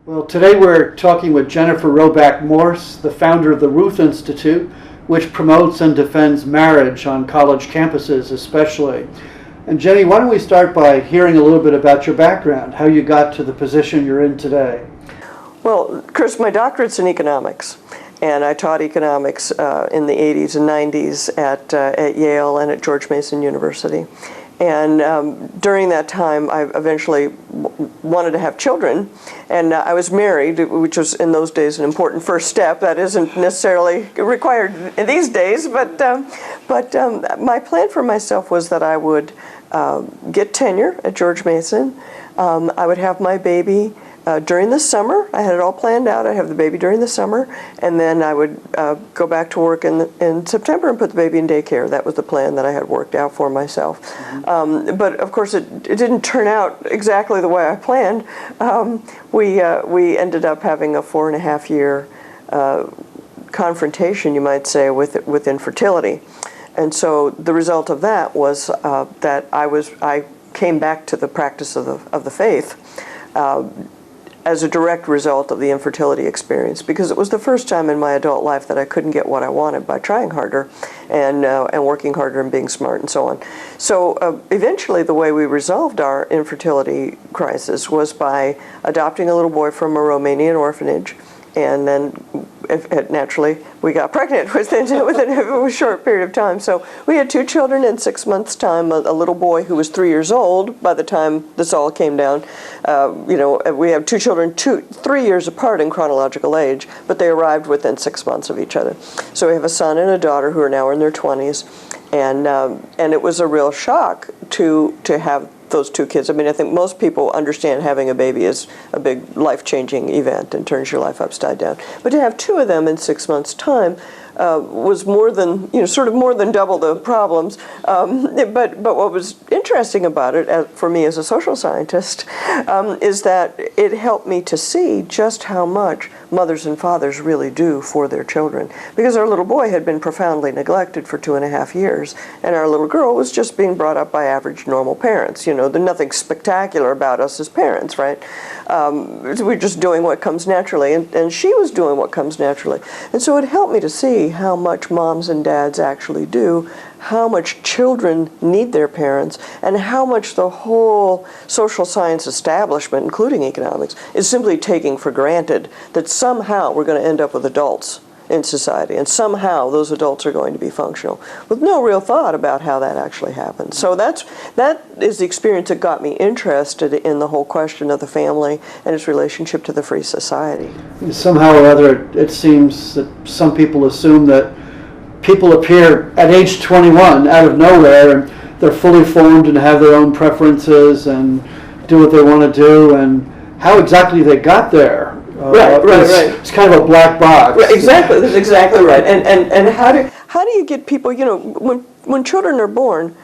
Well, today we're talking with Jennifer Roback Morse, the founder of the Ruth Institute, which promotes and defends marriage on college campuses especially. And Jenny, why don't we start by hearing a little bit about your background, how you got to the position you're in today? Well, Chris, my doctorate's in economics, and I taught economics in the 80s and 90s at Yale and at George Mason University. And during that time, I eventually wanted to have children, and I was married, which was in those days an important first step. That isn't necessarily required in these days, but my plan for myself was that I would get tenure at George Mason. I would have my baby during the summer. I had it all planned out. I'd have the baby during the summer, and then I would go back to work in September and put the baby in daycare. That was the plan that I had worked out for myself. Mm-hmm. But of course, it didn't turn out exactly the way I planned. We ended up having a 4.5-year confrontation, you might say, with infertility. And so the result of that was that I came back to the practice of the faith as a direct result of the infertility experience, because it was the first time in my adult life that I couldn't get what I wanted by trying harder and working harder and being smart and so on. So eventually the way we resolved our infertility crisis was by adopting a little boy from a Romanian orphanage, and then naturally we got pregnant within a short period of time. So we had 2 children in 6 months' time, a little boy who was 3 years old by the time this all came down. We have 2 children 3 years apart in chronological age, but they arrived within 6 months of each other. So we have a son and a daughter who are now in their 20s, and it was a real shock to have those 2 kids. I mean, I think most people understand having a baby is a big life-changing event and turns your life upside down. But to have 2 of them in 6 months' time was more than, sort of more than double the problems. But what was interesting about it, for me as a social scientist, is that it helped me to see just how much mothers and fathers really do for their children. Because our little boy had been profoundly neglected for 2.5 years, and our little girl was just being brought up by average, normal parents. There's nothing spectacular about us as parents, right? We're just doing what comes naturally, and she was doing what comes naturally. And so it helped me to see how much moms and dads actually do, how much children need their parents, and how much the whole social science establishment, including economics, is simply taking for granted that somehow we're going to end up with adults in society, and somehow those adults are going to be functional, with no real thought about how that actually happens. So that is the experience that got me interested in the whole question of the family and its relationship to the free society. Somehow or other, it seems that some people assume that people appear at age 21 out of nowhere, and they're fully formed and have their own preferences and do what they want to do, and how exactly they got there. Right. It's kind of a black box. Right, exactly, that's exactly right. And how do you get people, when children are born,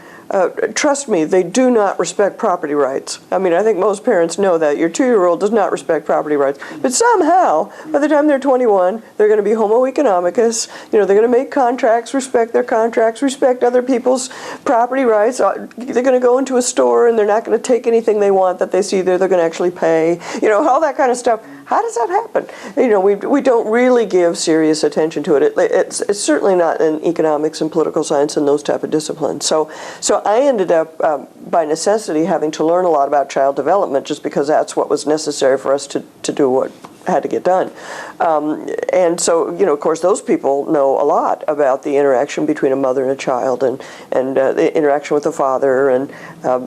trust me, they do not respect property rights. I mean, I think most parents know that. Your 2-year-old does not respect property rights. But somehow, by the time they're 21, they're going to be homo economicus. They're going to make contracts, respect their contracts, respect other people's property rights. They're going to go into a store and they're not going to take anything they want that they see there. They're going to actually pay. All that kind of stuff. How does that happen? We don't really give serious attention to it. It's certainly not in economics and political science and those type of disciplines. So I ended up, by necessity, having to learn a lot about child development, just because that's what was necessary for us to do what had to get done. And so, of course, those people know a lot about the interaction between a mother and a child, and the interaction with the father, and how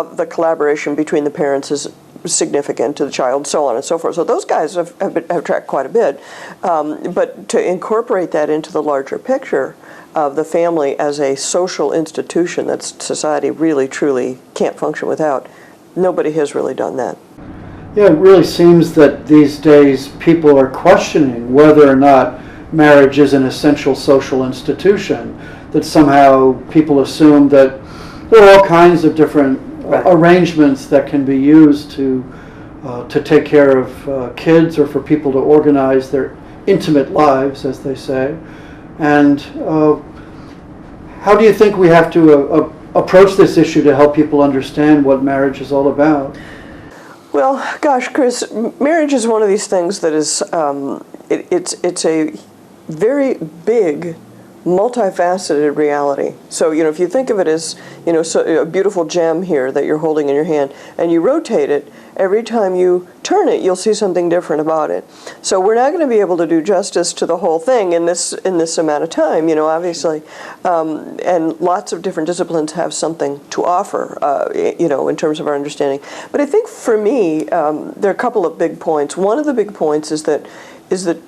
the collaboration between the parents is significant to the child, so on and so forth. So those guys have tracked quite a bit. But to incorporate that into the larger picture of the family as a social institution that society really, truly can't function without, nobody has really done that. Yeah, it really seems that these days people are questioning whether or not marriage is an essential social institution, that somehow people assume that there are all kinds of different arrangements that can be used to take care of kids, or for people to organize their intimate lives, as they say. And how do you think we have to approach this issue to help people understand what marriage is all about? Well, gosh, Chris, marriage is one of these things that is, it's a very big, multifaceted reality. So, if you think of it as, so a beautiful gem here that you're holding in your hand, and you rotate it, every time you turn it, you'll see something different about it. So we're not going to be able to do justice to the whole thing in this amount of time, obviously. And lots of different disciplines have something to offer, in terms of our understanding. But I think for me, there are a couple of big points. One of the big points is that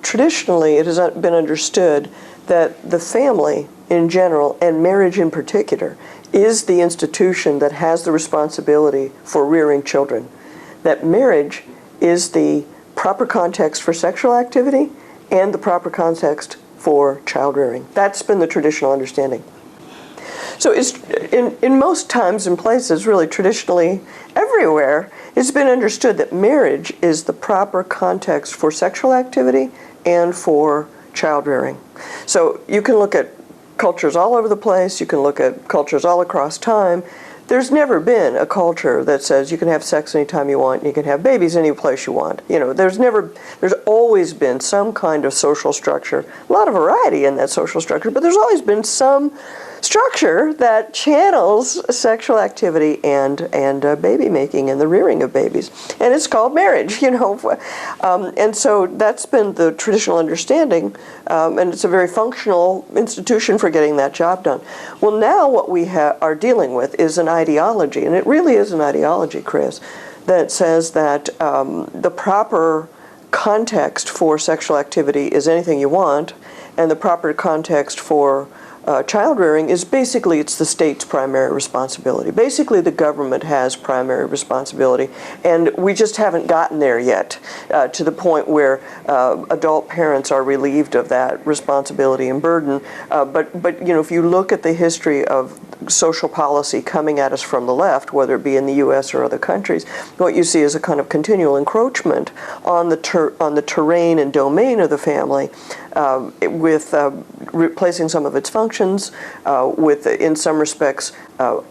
traditionally it has been understood that the family in general, and marriage in particular, is the institution that has the responsibility for rearing children. That marriage is the proper context for sexual activity and the proper context for child rearing. That's been the traditional understanding. So it's, in most times and places, really traditionally everywhere, it's been understood that marriage is the proper context for sexual activity and for child rearing. So you can look at cultures all over the place, you can look at cultures all across time. There's never been a culture that says you can have sex anytime you want, and you can have babies any place you want. There's always been some kind of social structure, a lot of variety in that social structure, but there's always been some structure that channels sexual activity and baby making and the rearing of babies, and it's called marriage. And so that's been the traditional understanding, and it's a very functional institution for getting that job done. Well, now what we are dealing with is an ideology, and it really is an ideology, Chris, that says that the proper context for sexual activity is anything you want, and the proper context for child rearing is basically, it's the state's primary responsibility. Basically, the government has primary responsibility, and we just haven't gotten there yet to the point where adult parents are relieved of that responsibility and burden. But if you look at the history of social policy coming at us from the left, whether it be in the U.S. or other countries, what you see is a kind of continual encroachment on the terrain and domain of the family, with replacing some of its functions, with, in some respects,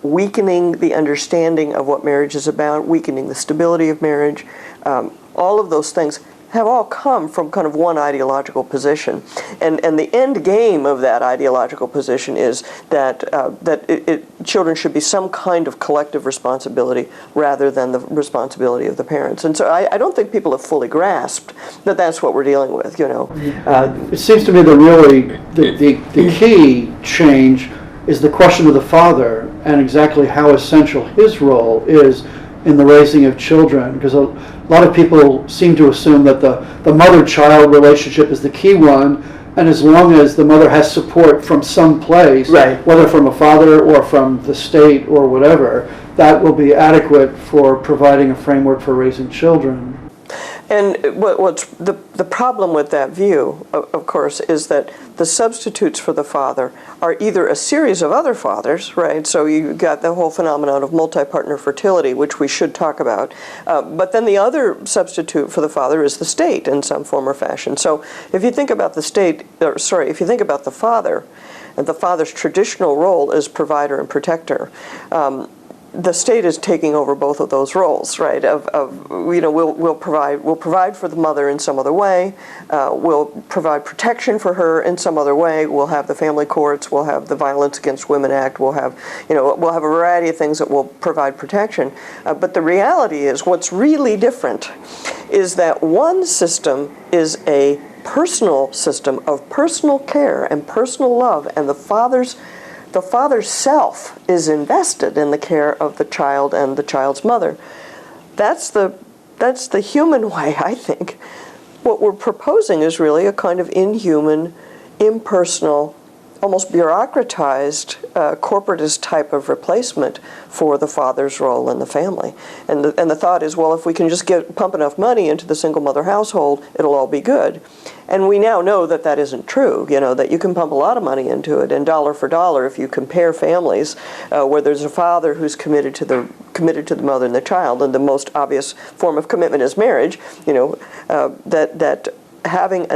weakening the understanding of what marriage is about, weakening the stability of marriage. All of those things have all come from kind of one ideological position. And the end game of that ideological position is that children should be some kind of collective responsibility rather than the responsibility of the parents. And so I don't think people have fully grasped that that's what we're dealing with, It seems to me that really the key change is the question of the father and exactly how essential his role is in the raising of children, because a lot of people seem to assume that the mother-child relationship is the key one, and as long as the mother has support from some place, right, whether from a father or from the state or whatever, that will be adequate for providing a framework for raising children. And what's the problem with that view, of course, is that the substitutes for the father are either a series of other fathers, right? So you've got the whole phenomenon of multi-partner fertility, which we should talk about. But then the other substitute for the father is the state in some form or fashion. So if you think about if you think about the father, and the father's traditional role is provider and protector, the state is taking over both of those roles, right? We'll provide for the mother in some other way. We'll provide protection for her in some other way. We'll have the family courts. We'll have the Violence Against Women Act. We'll have a variety of things that will provide protection. But the reality is, what's really different is that one system is a personal system of personal care and personal love, and the father's self is invested in the care of the child and the child's mother. That's the human way, I think. What we're proposing is really a kind of inhuman, impersonal, almost bureaucratized, corporatist type of replacement for the father's role in the family. And the thought is, well, if we can just pump enough money into the single mother household, it'll all be good. And we now know that that isn't true, that you can pump a lot of money into it, and dollar for dollar, if you compare families where there's a father who's committed to the mother and the child, and the most obvious form of commitment is marriage, that having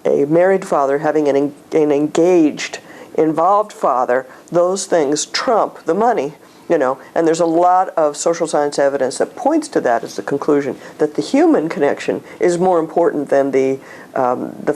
a married father, having an engaged, involved father, those things trump the money. and there's a lot of social science evidence that points to that as the conclusion, that the human connection is more important than the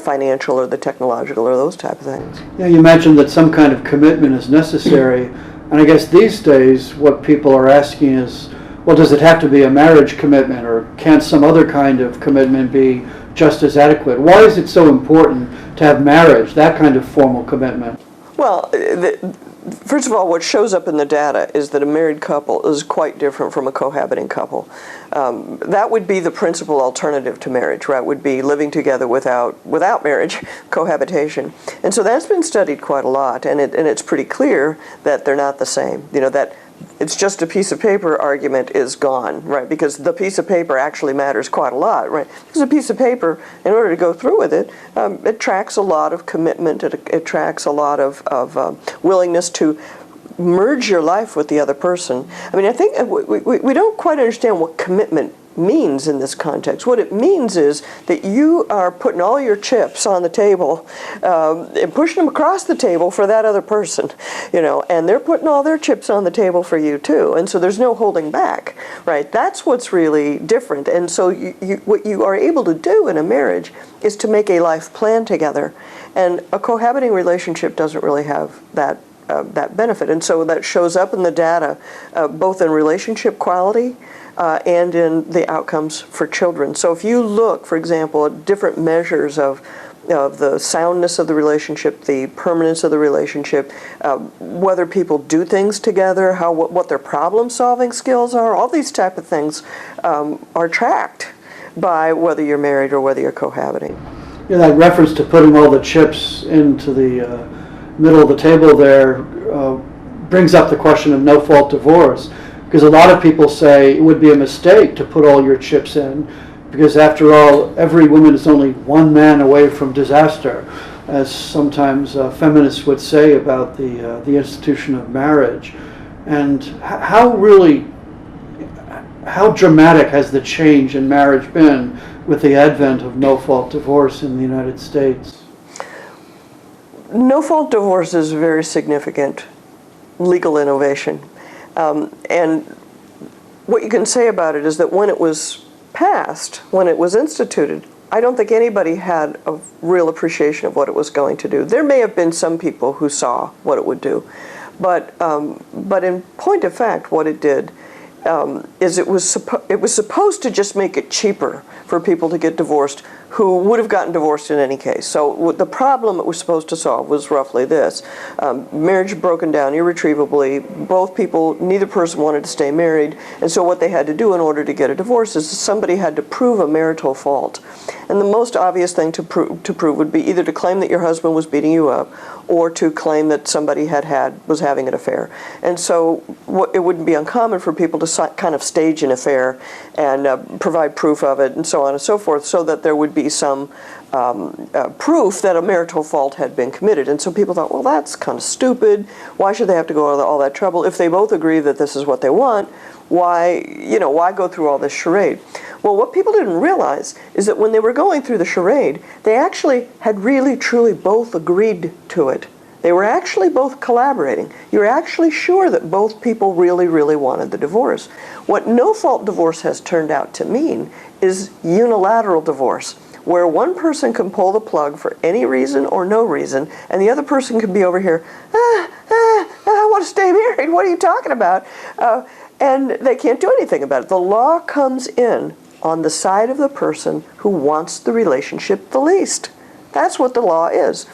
financial or the technological or those type of things. Yeah, you mentioned that some kind of commitment is necessary, and I guess these days what people are asking is, well, does it have to be a marriage commitment, or can some other kind of commitment be just as adequate? Why is it so important to have marriage, that kind of formal commitment? Well, first of all, what shows up in the data is that a married couple is quite different from a cohabiting couple. That would be the principal alternative to marriage, right? Would be living together without marriage, cohabitation. And so that's been studied quite a lot, and it's pretty clear that they're not the same. That it's just a piece of paper argument is gone, right? Because the piece of paper actually matters quite a lot, right? Because a piece of paper, in order to go through with it, it tracks a lot of commitment, it tracks a lot of willingness to merge your life with the other person. I mean, I think we don't quite understand what commitment means in this context. What it means is that you are putting all your chips on the table and pushing them across the table for that other person, and they're putting all their chips on the table for you too, and so there's no holding back, right? That's what's really different. And so what you are able to do in a marriage is to make a life plan together, and a cohabiting relationship doesn't really have that benefit. And so that shows up in the data, both in relationship quality and in the outcomes for children. So if you look, for example, at different measures of the soundness of the relationship, the permanence of the relationship, whether people do things together, what their problem-solving skills are, all these type of things are tracked by whether you're married or whether you're cohabiting. Yeah, that reference to putting all the chips into the middle of the table there brings up the question of no-fault divorce, because a lot of people say it would be a mistake to put all your chips in, because after all, every woman is only one man away from disaster, as sometimes feminists would say about the institution of marriage. And how dramatic has the change in marriage been with the advent of no-fault divorce in the United States? No-fault divorce is a very significant legal innovation. And what you can say about it is that when it was passed, when it was instituted, I don't think anybody had a real appreciation of what it was going to do. There may have been some people who saw what it would do, but in point of fact, what it did is it was supposed to just make it cheaper for people to get divorced who would have gotten divorced in any case. So the problem it was supposed to solve was roughly this. Marriage broken down irretrievably. Neither person wanted to stay married, and so what they had to do in order to get a divorce is somebody had to prove a marital fault. And the most obvious thing to prove would be either to claim that your husband was beating you up, or to claim that somebody was having an affair. And so it wouldn't be uncommon for people to kind of stage an affair and provide proof of it and so on and so forth, so that there would be some proof that a marital fault had been committed. And so people thought, well, that's kind of stupid. Why should they have to go to all that trouble? If they both agree that this is what they want, why go through all this charade? Well, what people didn't realize is that when they were going through the charade, they actually had really, truly both agreed to it. They were actually both collaborating. You're actually sure that both people really, really wanted the divorce. What no-fault divorce has turned out to mean is unilateral divorce, where one person can pull the plug for any reason or no reason, and the other person can be over here, I want to stay married, what are you talking about? And they can't do anything about it. The law comes in on the side of the person who wants the relationship the least. That's what the law is.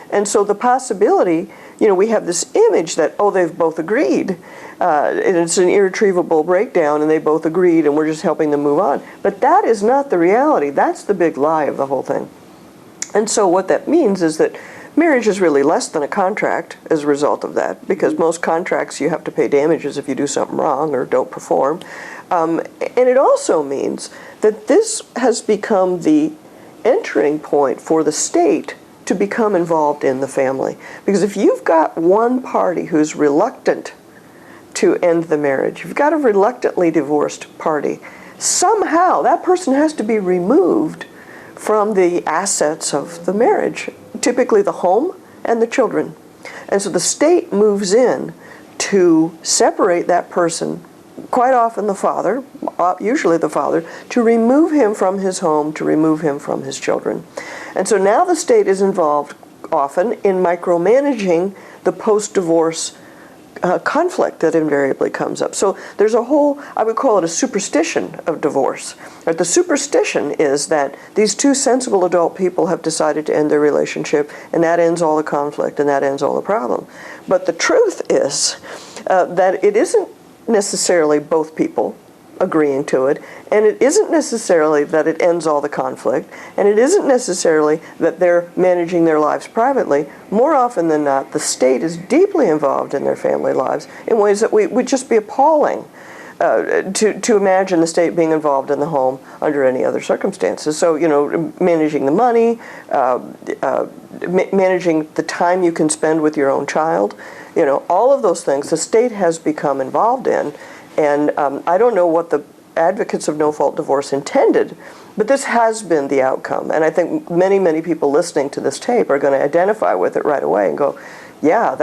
And so the possibility, we have this image that, they've both agreed, and it's an irretrievable breakdown, and they both agreed, and we're just helping them move on. But that is not the reality. That's the big lie of the whole thing. And so what that means is that marriage is really less than a contract as a result of that, because most contracts you have to pay damages if you do something wrong or don't perform. And it also means that this has become the entering point for the state to become involved in the family. Because if you've got one party who's reluctant to end the marriage, you've got a reluctantly divorced party, somehow that person has to be removed from the assets of the marriage, typically the home and the children. And so the state moves in to separate that person, quite often the father, usually the father, to remove him from his home, to remove him from his children. And so now the state is involved often in micromanaging the post-divorce conflict that invariably comes up. So there's a whole, I would call it a superstition of divorce. But the superstition is that these two sensible adult people have decided to end their relationship, and that ends all the conflict, and that ends all the problem. But the truth is that it isn't necessarily both people agreeing to it, and it isn't necessarily that it ends all the conflict, and it isn't necessarily that they're managing their lives privately. More often than not, the state is deeply involved in their family lives in ways that would just be appalling to imagine the state being involved in the home under any other circumstances. So, you know, managing the money, managing the time you can spend with your own child, you know, all of those things the state has become involved in. And I don't know what the advocates of no-fault divorce intended, but this has been the outcome. And I think many, many people listening to this tape are going to identify with it right away and go, yeah,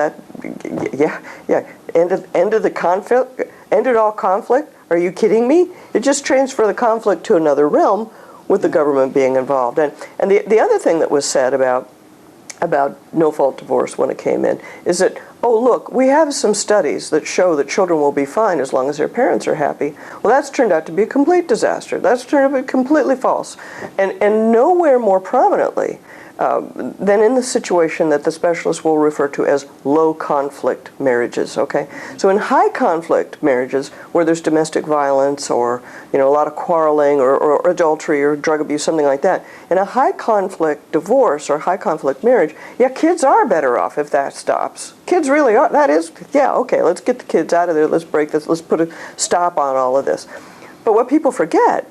ended the conflict, ended all conflict? Are you kidding me? It just transferred the conflict to another realm with the government being involved. And the other thing that was said about no-fault divorce when it came in is that, oh, look, we have some studies that show that children will be fine as long as their parents are happy. Well, that's turned out to be a complete disaster. That's turned out to be completely false. And nowhere more prominently than in the situation that the specialists will refer to as low-conflict marriages, okay? So in high-conflict marriages where there's domestic violence or, you know, a lot of quarreling or adultery or drug abuse, something like that, in a high-conflict divorce or high-conflict marriage, yeah, kids are better off if that stops. Kids really are. That is, yeah, okay, let's get the kids out of there. Let's break this. Let's put a stop on all of this. But what people forget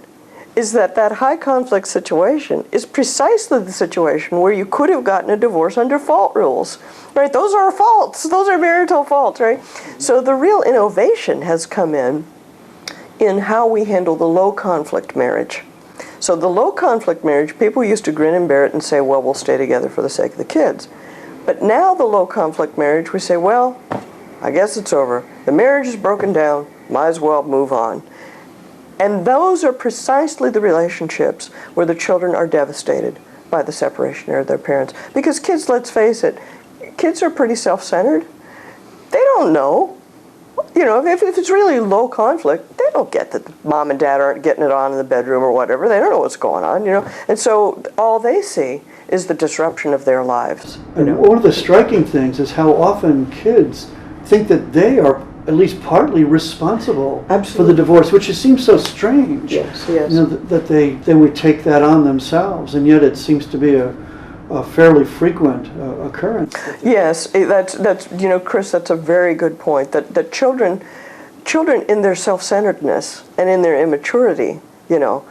is that high conflict situation is precisely the situation where you could have gotten a divorce under fault rules, right? Those are faults. Those are marital faults, right? So the real innovation has come in how we handle the low conflict marriage. So the low conflict marriage, people used to grin and bear it and say, well, we'll stay together for the sake of the kids. But now the low conflict marriage, we say, well, I guess it's over. The marriage is broken down. Might as well move on. And those are precisely the relationships where the children are devastated by the separation of their parents. Because kids, let's face it, kids are pretty self-centered. They don't know. You know, if it's really low conflict, they don't get that mom and dad aren't getting it on in the bedroom or whatever. They don't know what's going on, you know. And so all they see is the disruption of their lives. And one of the striking things is how often kids think that they are at least partly responsible for the divorce, which seems so strange. Yes. You know, that they would take that on themselves, and yet it seems to be a fairly frequent occurrence. Yes, that's you know, Chris, that's a very good point. That children in their self-centeredness and in their immaturity, you know,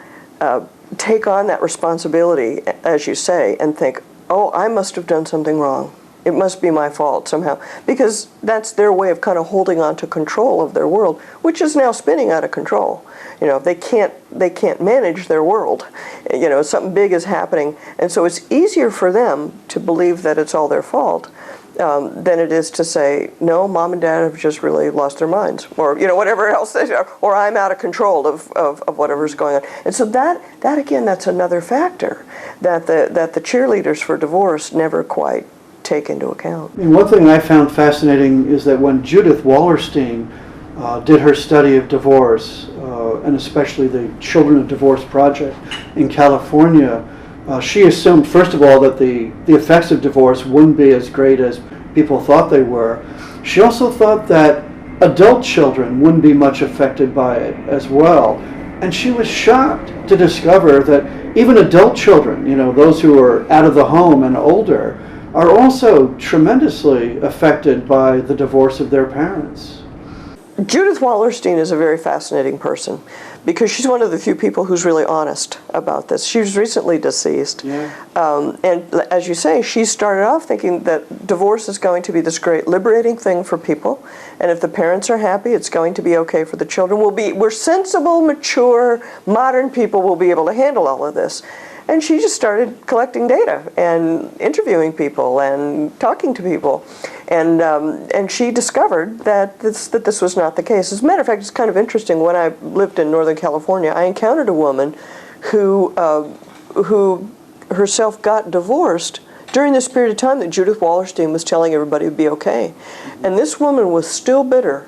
take on that responsibility, as you say, and think, oh, I must have done something wrong. It must be my fault somehow, because that's their way of kind of holding on to control of their world, which is now spinning out of control. You know, they can't manage their world. You know, something big is happening, and so it's easier for them to believe that it's all their fault than it is to say, no, mom and dad have just really lost their minds, or, you know, whatever else they are, or I'm out of control of whatever's going on. And so that again, that's another factor that the cheerleaders for divorce never quite take into account. I mean, one thing I found fascinating is that when Judith Wallerstein did her study of divorce, and especially the Children of Divorce Project in California, she assumed, first of all, that the effects of divorce wouldn't be as great as people thought they were. She also thought that adult children wouldn't be much affected by it as well. And she was shocked to discover that even adult children, you know, those who are out of the home and older, are also tremendously affected by the divorce of their parents. Judith Wallerstein is a very fascinating person because she's one of the few people who's really honest about this. She was recently deceased. Yeah. And as you say, she started off thinking that divorce is going to be this great liberating thing for people. And if the parents are happy, it's going to be okay for the children. We're sensible, mature, modern people will be able to handle all of this. And she just started collecting data and interviewing people and talking to people. And she discovered that this was not the case. As a matter of fact, it's kind of interesting. When I lived in Northern California, I encountered a woman who herself got divorced during this period of time that Judith Wallerstein was telling everybody it would be okay. And this woman was still bitter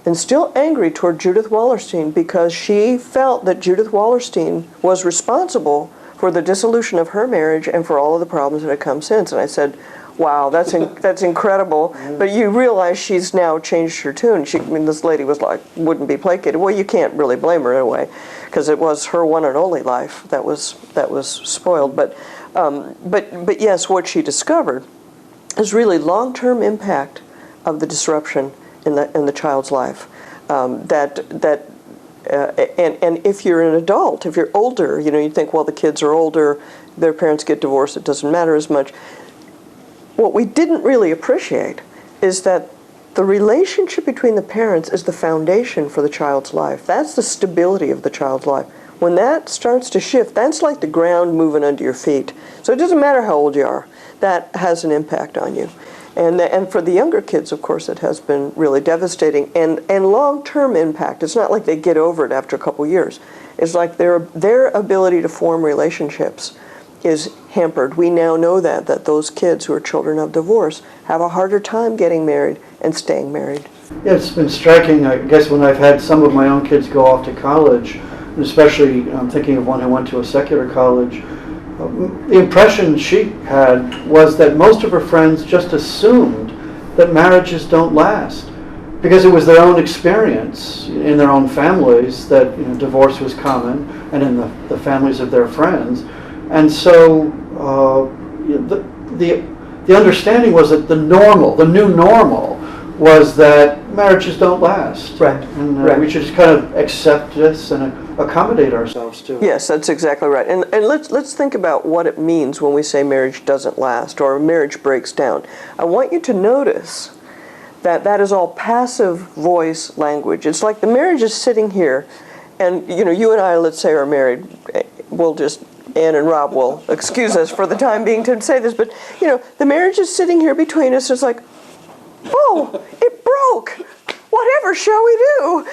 and still angry toward Judith Wallerstein because she felt that Judith Wallerstein was responsible for the dissolution of her marriage and for all of the problems that had come since. And I said, wow, that's incredible. But you realize she's now changed her tune. This lady was like, wouldn't be placated. Well, you can't really blame her in a way, because it was her one and only life that was spoiled. But yes, what she discovered is really long-term impact of the disruption in the child's life. And if you're an adult, if you're older, you think, well, the kids are older, their parents get divorced, it doesn't matter as much. What we didn't really appreciate is that the relationship between the parents is the foundation for the child's life. That's the stability of the child's life. When that starts to shift, that's like the ground moving under your feet. So it doesn't matter how old you are, that has an impact on you. And for the younger kids, of course, it has been really devastating. And long-term impact, it's not like they get over it after a couple years. It's like their ability to form relationships is hampered. We now know that those kids who are children of divorce have a harder time getting married and staying married. Yeah, it's been striking, I guess, when I've had some of my own kids go off to college, and especially I'm thinking of one who went to a secular college. The impression she had was that most of her friends just assumed that marriages don't last, because it was their own experience in their own families that divorce was common, and in the families of their friends. And so the understanding was that the new normal, was that marriages don't last. Right. And right. We should just kind of accept this and accommodate ourselves to it. Yes, that's exactly right. And let's think about what it means when we say marriage doesn't last or marriage breaks down. I want you to notice that is all passive voice language. It's like the marriage is sitting here, and you and I, let's say, are married. We'll just, Ann and Rob will excuse us for the time being to say this, but the marriage is sitting here between us. It's like, oh, it broke. Whatever shall we do?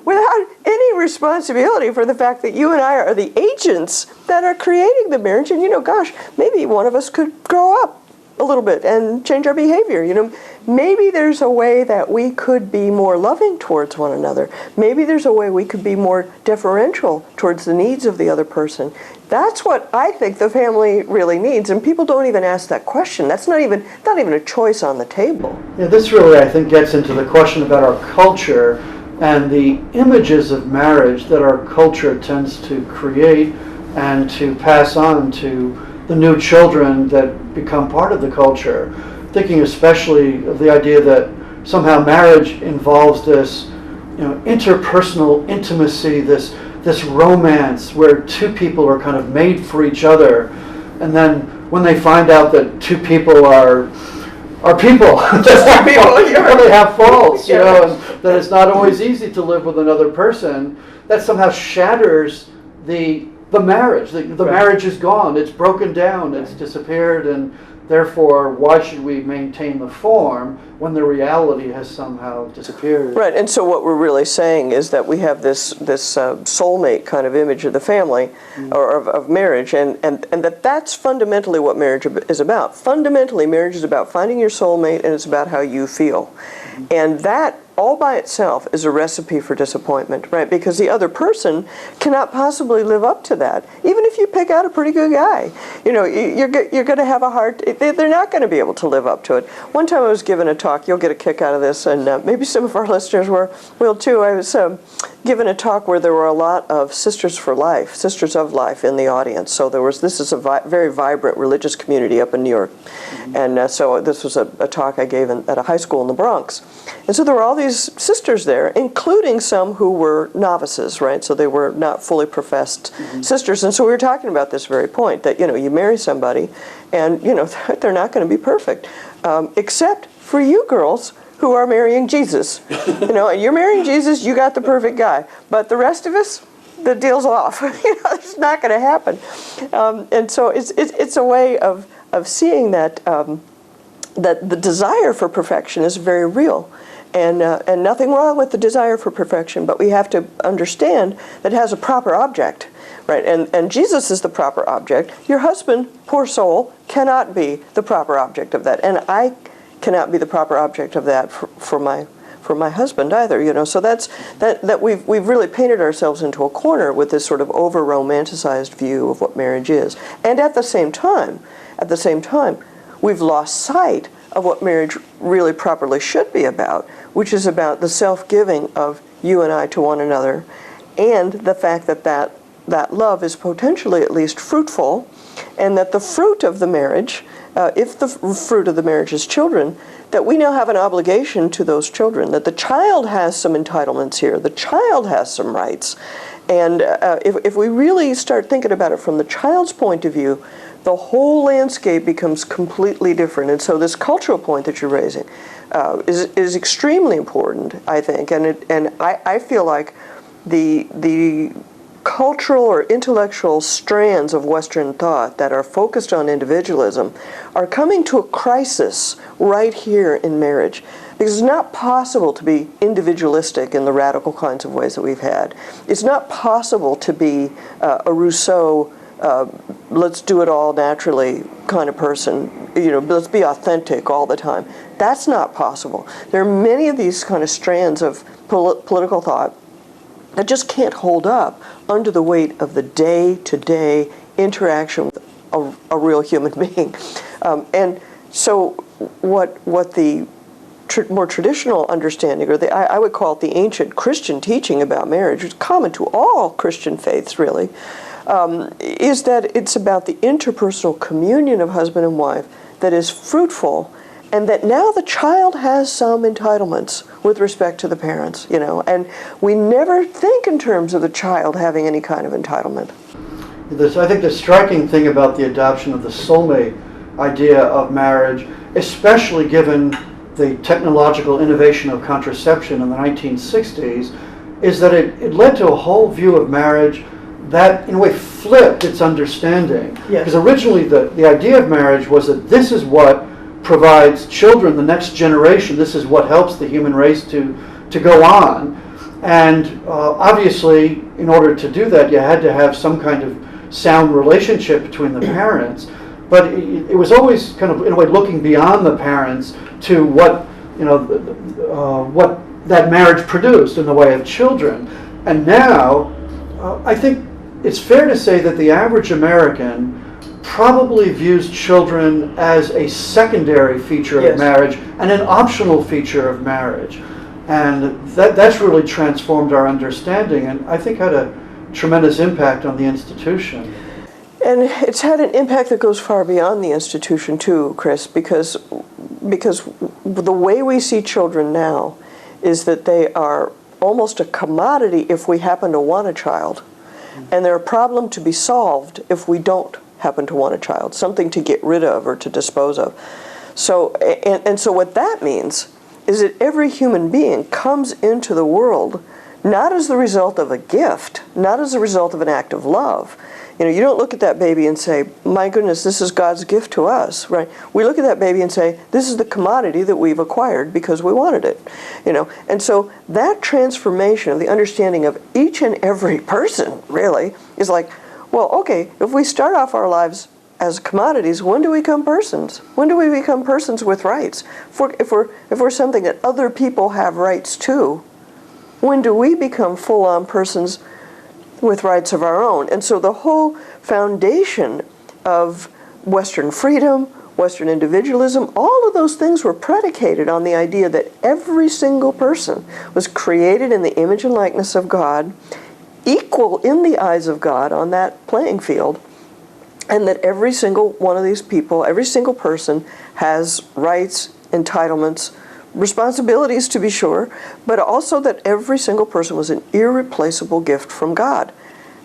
Without any responsibility for the fact that you and I are the agents that are creating the marriage. And gosh, maybe one of us could grow up a little bit and change our behavior. Maybe there's a way that we could be more loving towards one another. Maybe there's a way we could be more deferential towards the needs of the other person. That's what I think the family really needs, and people don't even ask that question. That's not even a choice on the table. Yeah, this really, I think, gets into the question about our culture and the images of marriage that our culture tends to create and to pass on to the new children that become part of the culture. Thinking especially of the idea that somehow marriage involves this, interpersonal intimacy, this romance where two people are kind of made for each other, and then when they find out that two people are people, just two people, they have faults, and that it's not always easy to live with another person, that somehow shatters the marriage. The right. Marriage is gone. It's broken down. It's disappeared, and therefore, why should we maintain the form when the reality has somehow disappeared? Right, and so what we're really saying is that we have this soulmate kind of image of the family, or of marriage, and that's fundamentally what marriage is about. Fundamentally, marriage is about finding your soulmate, and it's about how you feel. And that all by itself is a recipe for disappointment, right? Because the other person cannot possibly live up to that. Even if you pick out a pretty good guy, you're going to have a hard. They're not going to be able to live up to it. One time I was given a talk. You'll get a kick out of this, and maybe some of our listeners will too. I was given a talk where there were a lot of sisters of life in the audience. So this is a very vibrant religious community up in New York, and so this was a talk I gave at a high school in the Bronx, and so there were all these sisters there, including some who were novices, right? So they were not fully professed sisters, and so we were talking about this very point that you marry somebody, and they're not going to be perfect, except for you girls who are marrying Jesus. And you're marrying Jesus, you got the perfect guy, but the rest of us, the deal's off. It's not going to happen, and so it's a way of seeing that. that the desire for perfection is very real. And nothing wrong with the desire for perfection, but we have to understand that it has a proper object, right? And Jesus is the proper object. Your husband, poor soul, cannot be the proper object of that. And I cannot be the proper object of that for my husband either, you know. So that we've really painted ourselves into a corner with this sort of over-romanticized view of what marriage is. And at the same time, we've lost sight of what marriage really properly should be about, which is about the self-giving of you and I to one another, and the fact that love is potentially at least fruitful, and that the fruit of the marriage, if the fruit of the marriage is children, that we now have an obligation to those children, that the child has some entitlements here, the child has some rights. And if we really start thinking about it from the child's point of view, the whole landscape becomes completely different. And so this cultural point that you're raising is extremely important, I think. And I feel like the cultural or intellectual strands of Western thought that are focused on individualism are coming to a crisis right here in marriage. Because it's not possible to be individualistic in the radical kinds of ways that we've had. It's not possible to be a Rousseau, let's do it all naturally kind of person, you know, let's be authentic all the time. That's not possible. There are many of these kind of strands of political thought that just can't hold up under the weight of the day-to-day interaction with a real human being. And so what the more traditional understanding, or I would call it the ancient Christian teaching about marriage, which is common to all Christian faiths really, is that it's about the interpersonal communion of husband and wife that is fruitful, and that now the child has some entitlements with respect to the parents, you know, and we never think in terms of the child having any kind of entitlement. I think the striking thing about the adoption of the soulmate idea of marriage, especially given the technological innovation of contraception in the 1960s, is that it led to a whole view of marriage that, in a way, flipped its understanding. Yes. Because originally the idea of marriage was that this is what provides children, the next generation, this is what helps the human race to go on. And obviously, in order to do that, you had to have some kind of sound relationship between the parents. But it was always kind of, in a way, looking beyond the parents to what, you know, what that marriage produced in the way of children. And now, I think it's fair to say that the average American probably views children as a secondary feature of marriage and an optional feature of marriage. And that's really transformed our understanding, and I think had a tremendous impact on the institution. And it's had an impact that goes far beyond the institution too, Chris, because the way we see children now is that they are almost a commodity if we happen to want a child, and they're a problem to be solved if we don't happen to want a child, something to get rid of or to dispose of. So, and so what that means is that every human being comes into the world not as the result of a gift, not as a result of an act of love. You know, you don't look at that baby and say, my goodness, this is God's gift to us, right? We look at that baby and say, this is the commodity that we've acquired because we wanted it, you know? And so that transformation of the understanding of each and every person, really, is like, well, okay, if we start off our lives as commodities, when do we become persons? When do we become persons with rights? If we're something that other people have rights to, when do we become full-on persons with rights of our own? And so the whole foundation of Western freedom, Western individualism, all of those things were predicated on the idea that every single person was created in the image and likeness of God, equal in the eyes of God on that playing field, and that every single one of these people, every single person has rights, entitlements, responsibilities to be sure, but also that every single person was an irreplaceable gift from God.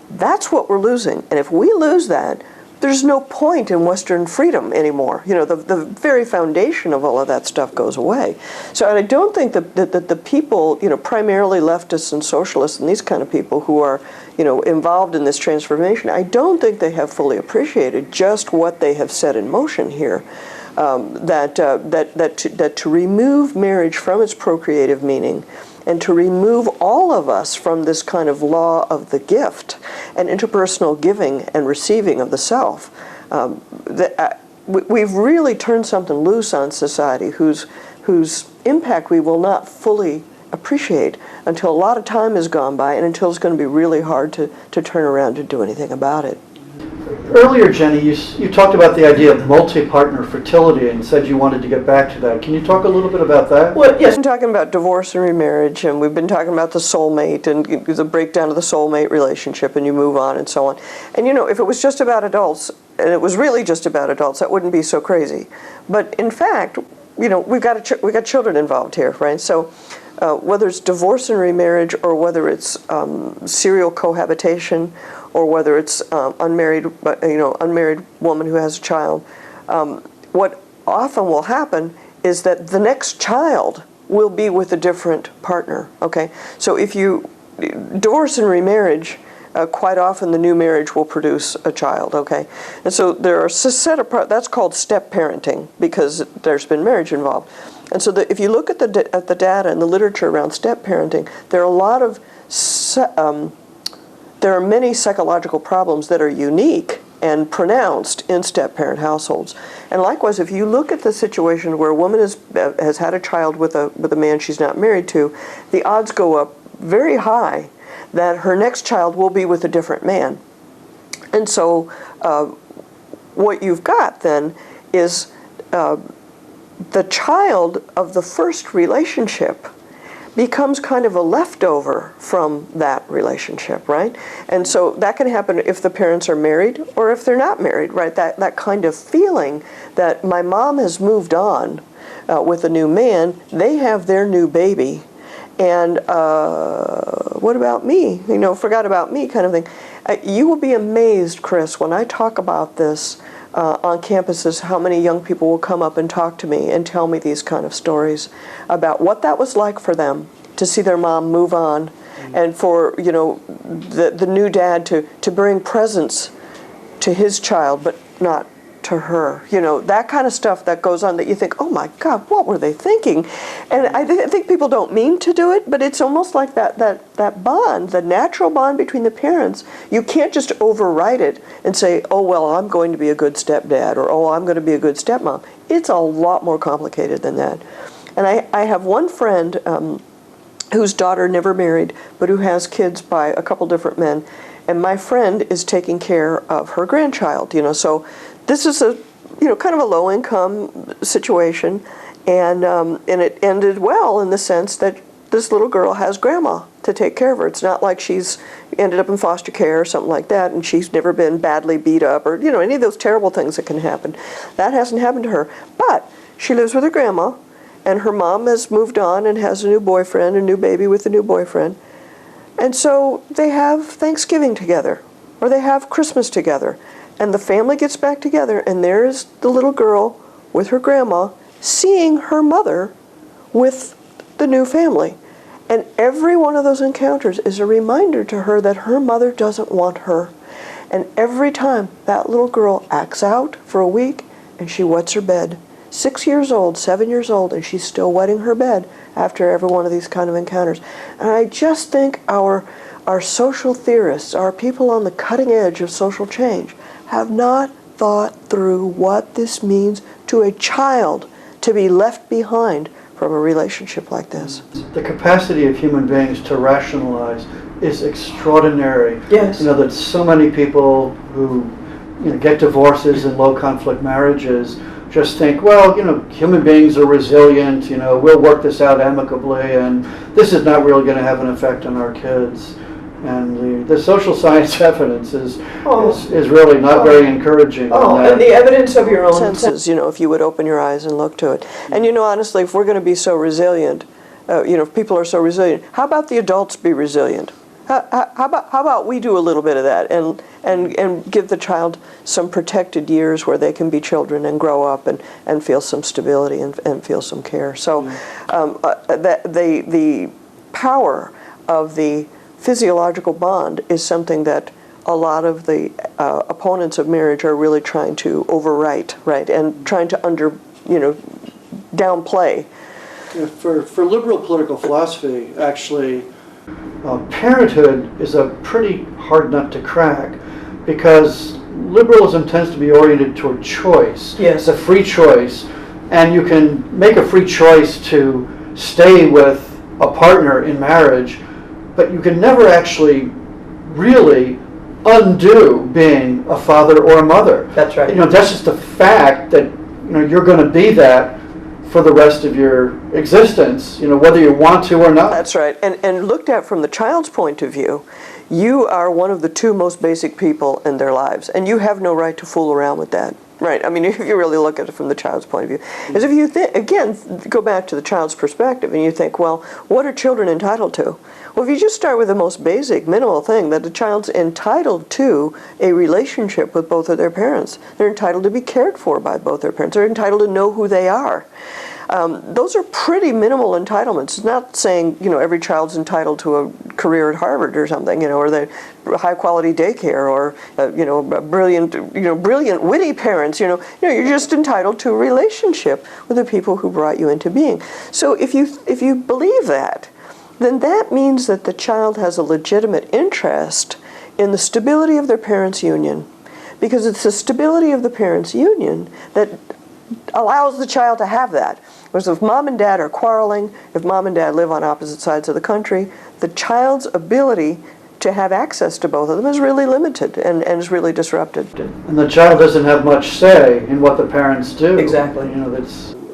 That's what we're losing. And if we lose that, there's no point in Western freedom anymore. You know, the very foundation of all of that stuff goes away. So I don't think that the people, you know, primarily leftists and socialists and these kind of people who are, you know, involved in this transformation, I don't think they have fully appreciated just what they have set in motion here. that to remove marriage from its procreative meaning and to remove all of us from this kind of law of the gift and interpersonal giving and receiving of the self, we've really turned something loose on society whose impact we will not fully appreciate until a lot of time has gone by and until it's going to be really hard to turn around and do anything about it. Earlier, Jenny, you talked about the idea of multi-partner fertility and said you wanted to get back to that. Can you talk a little bit about that? Well, yes, I'm talking about divorce and remarriage, and we've been talking about the soulmate and the breakdown of the soulmate relationship, and you move on and so on. And you know, if it was just about adults, and it was really just about adults, that wouldn't be so crazy. But in fact, you know, we've got children involved here, right? So whether it's divorce and remarriage, or whether it's serial cohabitation, or whether it's unmarried woman who has a child, what often will happen is that the next child will be with a different partner. Okay, so if you divorce and remarriage, quite often the new marriage will produce a child. Okay, and so there are a set of that's called step parenting because there's been marriage involved. And so if you look at the data and the literature around step parenting, there are a lot of there are many psychological problems that are unique and pronounced in step-parent households. And likewise, if you look at the situation where a woman has had a child with a man she's not married to, the odds go up very high that her next child will be with a different man. And so what you've got then is the child of the first relationship becomes kind of a leftover from that relationship, right? And so that can happen if the parents are married or if they're not married, right? That kind of feeling that my mom has moved on with a new man, they have their new baby, and what about me? You know, forgot about me kind of thing. You will be amazed, Chris, when I talk about this on campuses, how many young people will come up and talk to me and tell me these kind of stories about what that was like for them to see their mom move on, and for, you know, the new dad to bring presents to his child but not to her. You know, that kind of stuff that goes on that you think, oh my God, what were they thinking? And I think people don't mean to do it, but it's almost like that bond, the natural bond between the parents. You can't just override it and say, oh, well, I'm going to be a good stepdad, or oh, I'm going to be a good stepmom. It's a lot more complicated than that. And I have one friend whose daughter never married, but who has kids by a couple different men. And my friend is taking care of her grandchild, you know, so this is a, you know, kind of a low-income situation, and it ended well in the sense that this little girl has grandma to take care of her. It's not like she's ended up in foster care or something like that, and she's never been badly beat up or, you know, any of those terrible things that can happen. That hasn't happened to her. But she lives with her grandma, and her mom has moved on and has a new boyfriend, a new baby with a new boyfriend. And so they have Thanksgiving together, or they have Christmas together. And the family gets back together, and there's the little girl with her grandma seeing her mother with the new family. And every one of those encounters is a reminder to her that her mother doesn't want her. And every time that little girl acts out for a week and she wets her bed. 6 years old, 7 years old, and she's still wetting her bed after every one of these kind of encounters. And I just think our social theorists, our people on the cutting edge of social change, have not thought through what this means to a child to be left behind from a relationship like this. The capacity of human beings to rationalize is extraordinary. Yes. You know, that so many people who, you know, get divorces in low conflict marriages just think, well, you know, human beings are resilient, you know, we'll work this out amicably, and this is not really going to have an effect on our kids. And the social science evidence is really not very encouraging. And the evidence of your own senses, you know, if you would open your eyes and look to it. And, you know, honestly, if we're going to be so resilient, you know, if people are so resilient, how about the adults be resilient? How about we do a little bit of that and give the child some protected years where they can be children and grow up and feel some stability and feel some care. So the power of the physiological bond is something that a lot of the opponents of marriage are really trying to overwrite, right, and trying to downplay. For liberal political philosophy, actually, parenthood is a pretty hard nut to crack, because liberalism tends to be oriented toward choice. Yes. It's a free choice, and you can make a free choice to stay with a partner in marriage, but you can never actually really undo being a father or a mother. That's right. That's just a fact that you're going to be that for the rest of your existence, whether you want to or not. That's right. And looked at from the child's point of view, you are one of the two most basic people in their lives, and you have no right to fool around with that. Right. I mean, if you really look at it from the child's point of view. As if you think, again, go back to the child's perspective, and you think, well, what are children entitled to? Well, if you just start with the most basic, minimal thing, that the child's entitled to a relationship with both of their parents. They're entitled to be cared for by both their parents. They're entitled to know who they are. Those are pretty minimal entitlements. It's not saying, every child's entitled to a career at Harvard or something, or the high-quality daycare, or, brilliant, witty parents. You're just entitled to a relationship with the people who brought you into being. So if you believe that, then that means that the child has a legitimate interest in the stability of their parents' union, because it's the stability of the parents' union that allows the child to have that. Whereas if mom and dad are quarreling, if mom and dad live on opposite sides of the country, the child's ability to have access to both of them is really limited and is really disrupted. And the child doesn't have much say in what the parents do. Exactly.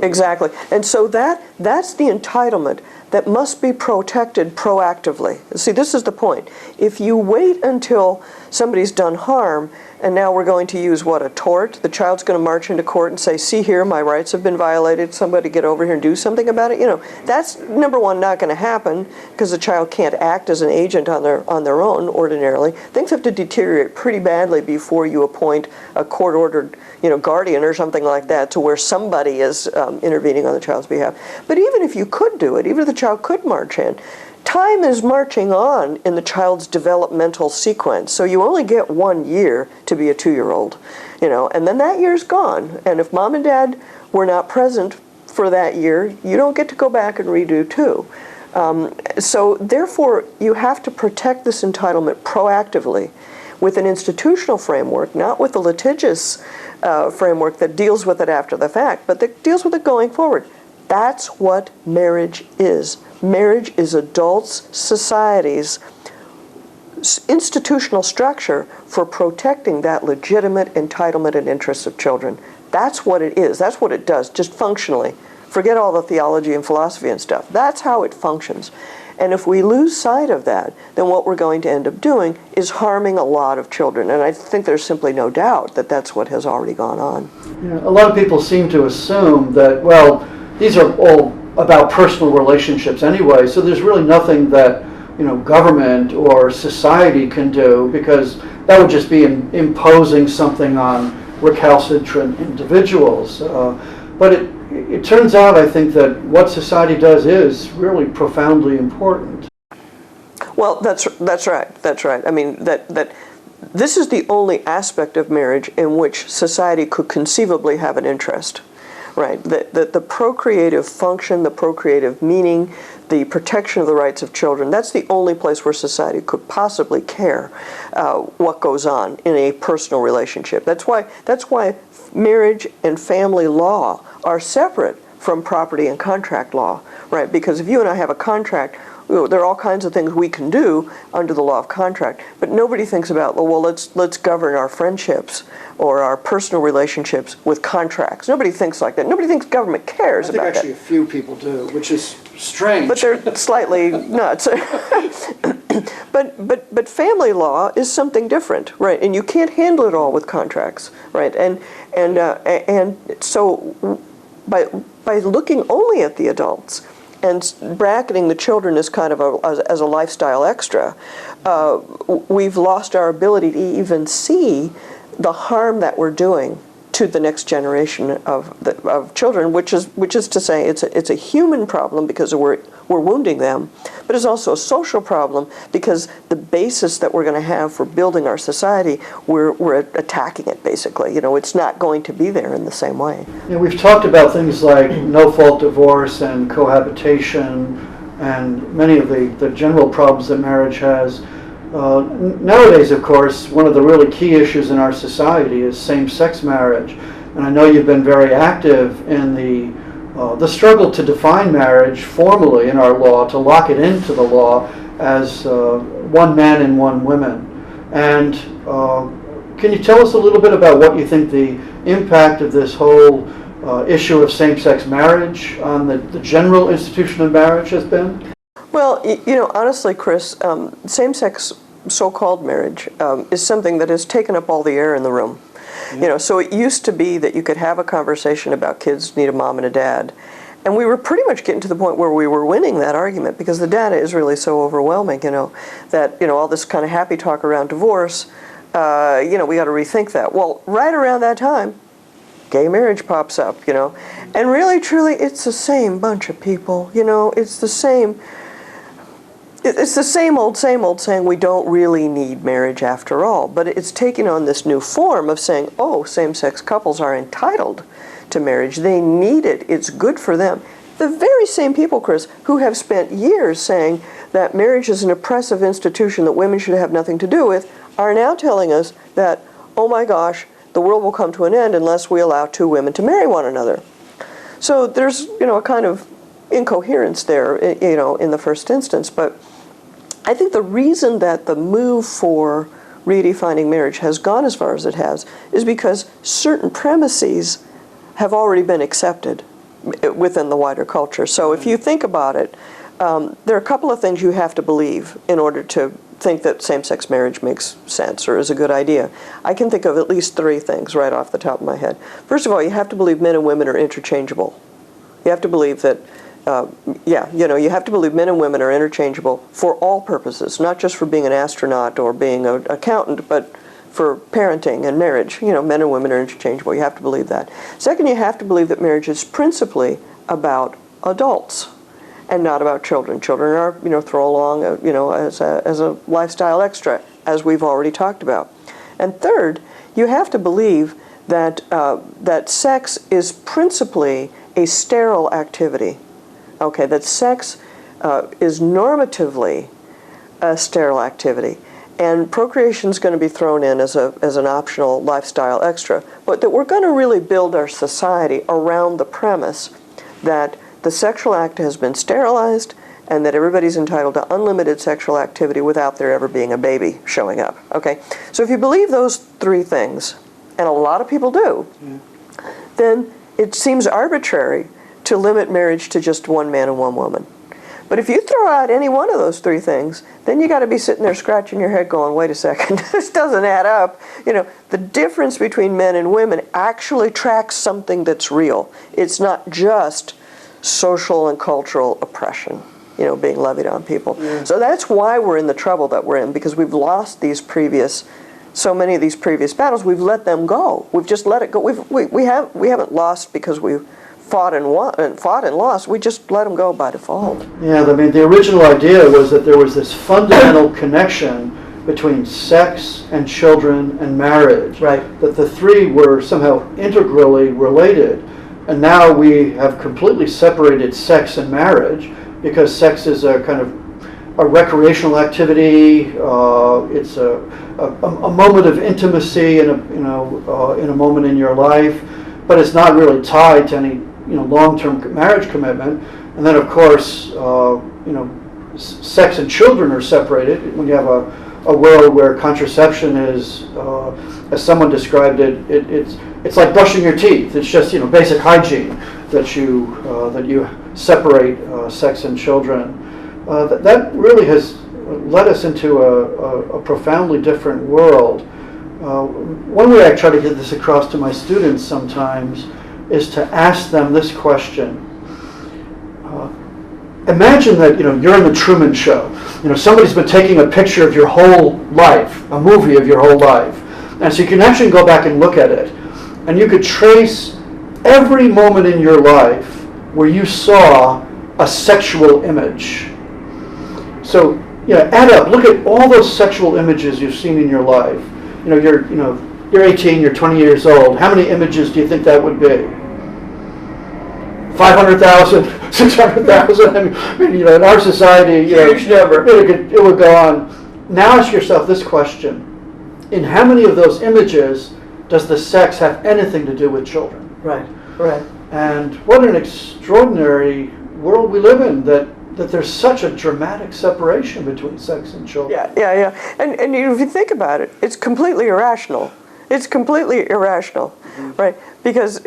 Exactly. And so that's the entitlement that must be protected proactively. See, this is the point. If you wait until somebody's done harm, and now we're going to use, a tort? The child's going to march into court and say, see here, my rights have been violated, somebody get over here and do something about it. That's, number one, not going to happen, because the child can't act as an agent on their own ordinarily. Things have to deteriorate pretty badly before you appoint a court-ordered guardian or something like that, to where somebody is intervening on the child's behalf. But even if you could do it, even if the child could march in, time is marching on in the child's developmental sequence. So you only get 1 year to be a 2-year-old, and then that year's gone. And if mom and dad were not present for that year, you don't get to go back and redo 2. So therefore, you have to protect this entitlement proactively with an institutional framework, not with the litigious framework that deals with it after the fact, but that deals with it going forward. That's what marriage is. Marriage is adults' society's institutional structure for protecting that legitimate entitlement and interests of children. That's what it is. That's what it does, just functionally. Forget all the theology and philosophy and stuff. That's how it functions. And if we lose sight of that, then what we're going to end up doing is harming a lot of children. And I think there's simply no doubt that that's what has already gone on. A lot of people seem to assume that, well, these are all about personal relationships anyway, so there's really nothing that government or society can do, because that would just be imposing something on recalcitrant individuals. But it turns out, I think, that what society does is really profoundly important. Well, that's right. That's right. I mean, that this is the only aspect of marriage in which society could conceivably have an interest. Right, the procreative function, the procreative meaning, the protection of the rights of children, that's the only place where society could possibly care what goes on in a personal relationship. That's why marriage and family law are separate from property and contract law, right? Because if you and I have a contract, there are all kinds of things we can do under the law of contract, but nobody thinks about, well, let's govern our friendships or our personal relationships with contracts. Nobody thinks like that. Nobody thinks government cares about that. I think actually a few people do, which is strange. But they're slightly nuts. But family law is something different, right? And you can't handle it all with contracts, right? And so by looking only at the adults and bracketing the children as kind of as a lifestyle extra, we've lost our ability to even see the harm that we're doing to the next generation of children, which is to say, it's a human problem because we're wounding them, but it's also a social problem because the basis that we're going to have for building our society, we're attacking it basically. It's not going to be there in the same way. We've talked about things like no-fault divorce and cohabitation and many of the general problems that marriage has. Nowadays, of course, one of the really key issues in our society is same-sex marriage. And I know you've been very active in the struggle to define marriage formally in our law, to lock it into the law as one man and one woman. And can you tell us a little bit about what you think the impact of this whole issue of same-sex marriage on the general institution of marriage has been? Well, honestly, Chris, same-sex so-called marriage is something that has taken up all the air in the room. So it used to be that you could have a conversation about kids need a mom and a dad, and we were pretty much getting to the point where we were winning that argument because the data is really so overwhelming. That all this kind of happy talk around divorce. We got to rethink that. Well, right around that time, gay marriage pops up. And really, truly, it's the same bunch of people. It's the same. It's the same old saying we don't really need marriage after all, but it's taking on this new form of saying, oh, same-sex couples are entitled to marriage. They need it. It's good for them. The very same people, Chris, who have spent years saying that marriage is an oppressive institution that women should have nothing to do with are now telling us that, oh my gosh, the world will come to an end unless we allow two women to marry one another. So there's, a kind of incoherence there, in the first instance, but I think the reason that the move for redefining marriage has gone as far as it has is because certain premises have already been accepted within the wider culture. So if you think about it, there are a couple of things you have to believe in order to think that same-sex marriage makes sense or is a good idea. I can think of at least three things right off the top of my head. First of all, you have to believe men and women are interchangeable. You have to believe that you have to believe men and women are interchangeable for all purposes, not just for being an astronaut or being an accountant, but for parenting and marriage. Men and women are interchangeable. You have to believe that. Second, you have to believe that marriage is principally about adults and not about children. Children are, throw along, as a lifestyle extra, as we've already talked about. And third, you have to believe that that sex is principally a sterile activity. Okay, that sex is normatively a sterile activity, and procreation is going to be thrown in as an optional lifestyle extra, but that we're going to really build our society around the premise that the sexual act has been sterilized and that everybody's entitled to unlimited sexual activity without there ever being a baby showing up. Okay, so if you believe those three things, and a lot of people do, then it seems arbitrary to limit marriage to just one man and one woman. But if you throw out any one of those three things, then you got to be sitting there scratching your head going, wait a second, this doesn't add up. The difference between men and women actually tracks something that's real. It's not just social and cultural oppression, being levied on people. Yeah. So that's why we're in the trouble that we're in, because we've lost so many of these previous battles. We've let them go. We've just let it go. We haven't lost because we've fought and lost. We just let them go by default. Yeah, the original idea was that there was this fundamental connection between sex and children and marriage. Right. That the three were somehow integrally related. And now we have completely separated sex and marriage because sex is a kind of a recreational activity. It's a moment of intimacy in a moment in your life, but it's not really tied to any long-term marriage commitment. And then, of course, sex and children are separated. When you have a world where contraception is, as someone described it, it's like brushing your teeth. It's just basic hygiene that you separate sex and children. That really has led us into a profoundly different world. One way I try to get this across to my students sometimes is to ask them this question. Imagine that you're in the Truman Show. Somebody's been taking a picture of your whole life, a movie of your whole life, and so you can actually go back and look at it. and you could trace every moment in your life where you saw a sexual image. So, add up. Look at all those sexual images you've seen in your life. You're 18. You're 20 years old. How many images do you think that would be? 500,000, 600,000. I mean, in our society, huge number. It would go on. Now ask yourself this question: in how many of those images does the sex have anything to do with children? Right. Right. And what an extraordinary world we live in, that there's such a dramatic separation between sex and children. Yeah. And if you think about it, it's completely irrational. It's completely irrational, right? Because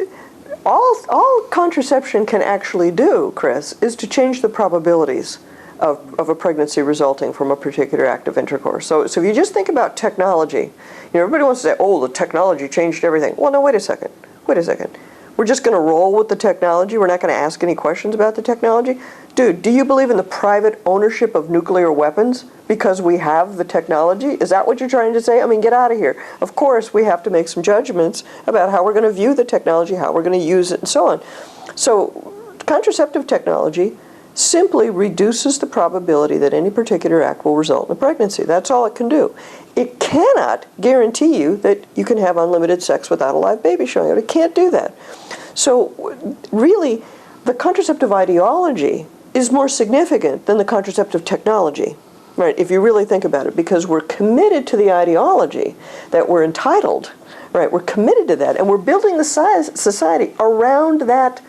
all contraception can actually do, Chris, is to change the probabilities of a pregnancy resulting from a particular act of intercourse. So if you just think about technology, everybody wants to say, oh, the technology changed everything. Well, no, wait a second. We're just going to roll with the technology? We're not going to ask any questions about the technology? Dude, do you believe in the private ownership of nuclear weapons because we have the technology? Is that what you're trying to say? I mean, get out of here. Of course, we have to make some judgments about how we're going to view the technology, how we're going to use it, and so on. So contraceptive technology simply reduces the probability that any particular act will result in a pregnancy. That's all it can do. It cannot guarantee you that you can have unlimited sex without a live baby showing up. It can't do that. So really, the contraceptive ideology is more significant than the contraceptive technology, right? If you really think about it, because we're committed to the ideology that we're entitled, right? We're committed to that, and we're building the society around that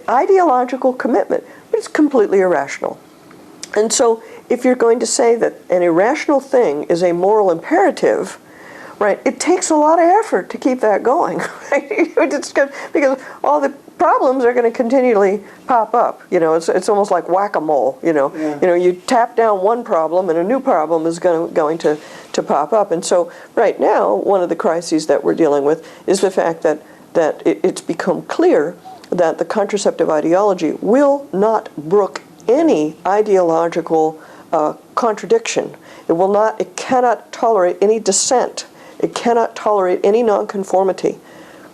ideological commitment, but it's completely irrational. And so if you're going to say that an irrational thing is a moral imperative, right, it takes a lot of effort to keep that going, right? Because all the problems are going to continually pop up. It's almost like whack-a-mole. You tap down one problem and a new problem is going to pop up. And so right now, one of the crises that we're dealing with is the fact that it's become clear that the contraceptive ideology will not brook any ideological contradiction. It cannot tolerate any dissent. It cannot tolerate any nonconformity.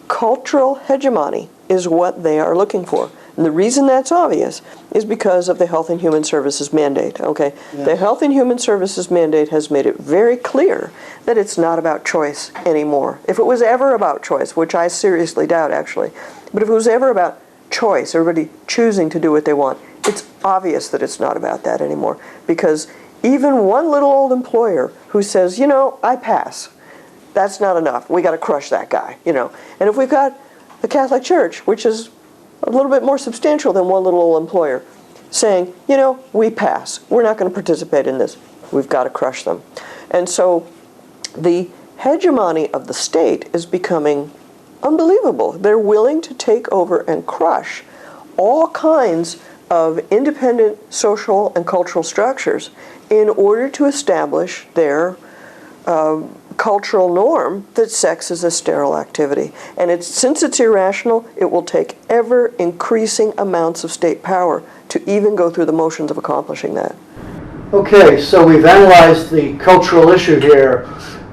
Cultural hegemony is what they are looking for. And the reason that's obvious is because of the Health and Human Services mandate, okay? Yes. The Health and Human Services mandate has made it very clear that it's not about choice anymore. If it was ever about choice, which I seriously doubt actually, but if it was ever about choice, everybody choosing to do what they want, it's obvious that it's not about that anymore. Because even one little old employer who says, I pass, that's not enough. We got to crush that guy, And if we've got the Catholic Church, which is a little bit more substantial than one little old employer, saying, we pass. We're not going to participate in this. We've got to crush them. And so the hegemony of the state is becoming unbelievable. They're willing to take over and crush all kinds of independent social and cultural structures in order to establish their cultural norm that sex is a sterile activity. And since it's irrational, it will take ever increasing amounts of state power to even go through the motions of accomplishing that. Okay, so we've analyzed the cultural issue here.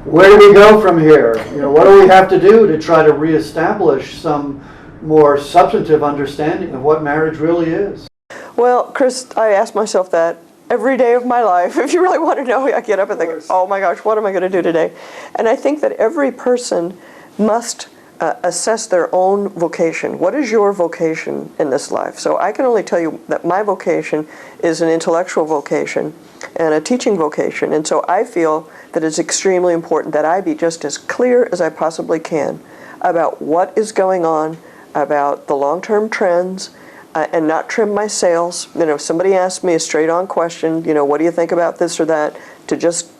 Where do we go from here? What do we have to do to try to reestablish some more substantive understanding of what marriage really is? Well, Chris, I ask myself that every day of my life. If you really want to know, I get up and think, oh my gosh, what am I going to do today? And I think that every person must assess their own vocation. What is your vocation in this life? So I can only tell you that my vocation is an intellectual vocation and a teaching vocation. And so I feel that it's extremely important that I be just as clear as I possibly can about what is going on, about the long-term trends, and not trim my sails. If somebody asks me a straight-on question, what do you think about this or that, to just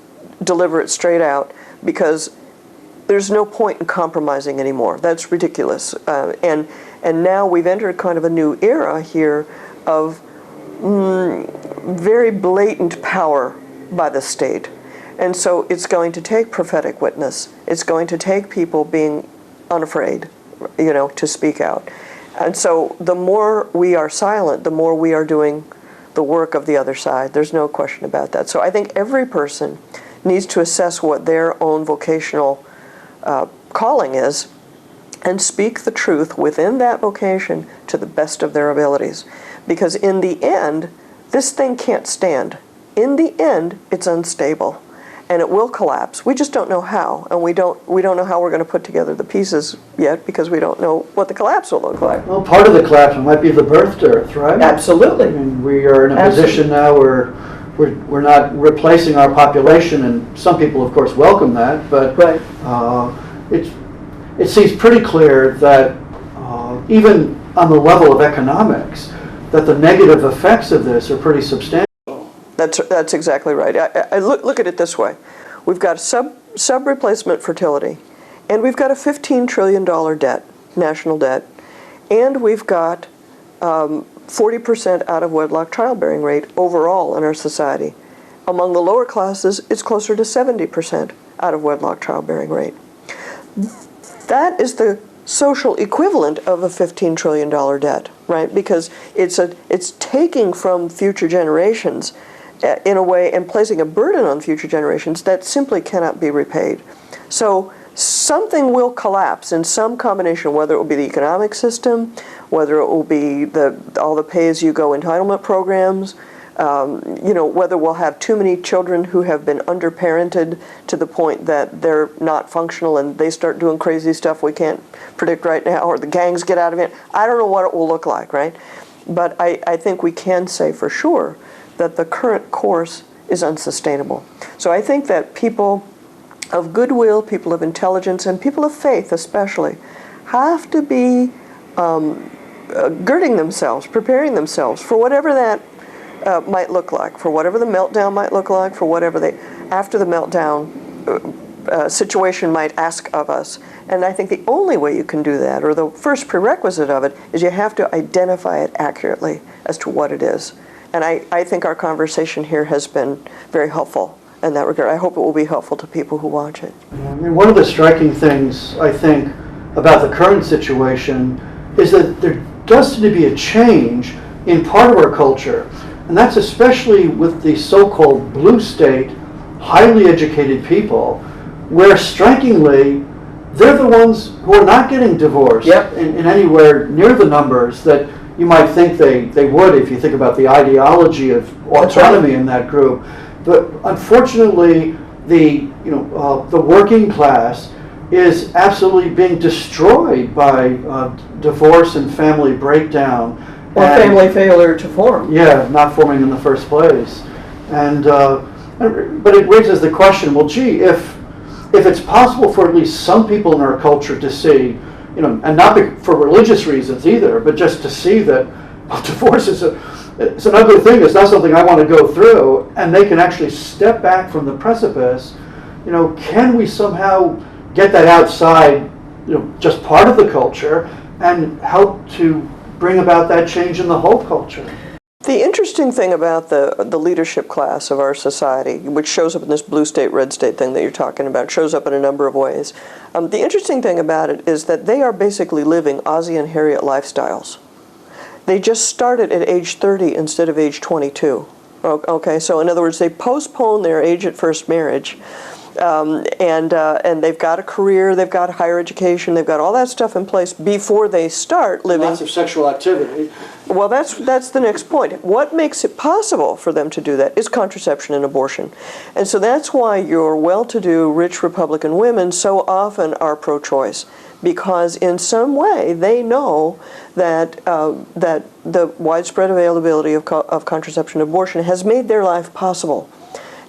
deliver it straight out, because there's no point in compromising anymore. That's ridiculous. And now we've entered kind of a new era here of very blatant power by the state. And so it's going to take prophetic witness. It's going to take people being unafraid, to speak out. And so the more we are silent, the more we are doing the work of the other side. There's no question about that. So I think every person needs to assess what their own vocational calling is, and speak the truth within that vocation to the best of their abilities. Because in the end, this thing can't stand. In the end, it's unstable, and it will collapse. We just don't know how, and we don't know how we're going to put together the pieces yet, because we don't know what the collapse will look like. Well, part of the collapse might be the birth dearth, right? Absolutely. I mean, we are in a position now where we're not replacing our population, and some people, of course, welcome that, but Right. it seems pretty clear that even on the level of economics, that the negative effects of this are pretty substantial. That's exactly right. I look at it this way. We've got sub-replacement fertility, and we've got a $15 trillion debt, national debt, and we've got 40% out-of-wedlock childbearing rate overall in our society. Among the lower classes, it's closer to 70% out-of-wedlock childbearing rate. That is the social equivalent of a $15 trillion debt, right? Because it's taking from future generations in a way and placing a burden on future generations that simply cannot be repaid. So something will collapse in some combination, whether it will be the economic system, whether it will be all the pay-as-you-go entitlement programs, whether we'll have too many children who have been underparented to the point that they're not functional and they start doing crazy stuff we can't predict right now, or the gangs get out of it. I don't know what it will look like, right? But I think we can say for sure that the current course is unsustainable. So I think that people of goodwill, people of intelligence, and people of faith especially, have to be girding themselves, preparing themselves for whatever that might look like, for whatever the meltdown might look like, for whatever after the meltdown situation might ask of us. And I think the only way you can do that, or the first prerequisite of it, is you have to identify it accurately as to what it is. And I think our conversation here has been very helpful in that regard. I hope it will be helpful to people who watch it. I mean, one of the striking things, I think, about the current situation is that there does seem to be a change in part of our culture. And that's especially with the so-called blue state, highly educated people, where strikingly, they're the ones who are not getting divorced in anywhere near the numbers that you might think they would if you think about the ideology of autonomy in that group. But unfortunately, the working class is absolutely being destroyed by divorce and family breakdown. Or family failure to form. Yeah, not forming in the first place. But it raises the question, well, gee, if it's possible for at least some people in our culture to see, and not for religious reasons either, but just to see that divorce is it's an ugly thing, it's not something I want to go through, and they can actually step back from the precipice, can we somehow get that outside, just part of the culture, and help to bring about that change in the whole culture? The interesting thing about the leadership class of our society, which shows up in this blue state, red state thing that you're talking about, shows up in a number of ways. The interesting thing about it is that they are basically living Ozzie and Harriet lifestyles. They just started at age 30 instead of age 22. Okay, so in other words, they postpone their age at first marriage. And they've got a career, they've got higher education, they've got all that stuff in place before they start living. Lots of sexual activity. Well, that's the next point. What makes it possible for them to do that is contraception and abortion. And so that's why your well-to-do, rich Republican women so often are pro-choice, because in some way they know that that the widespread availability of contraception and abortion has made their life possible.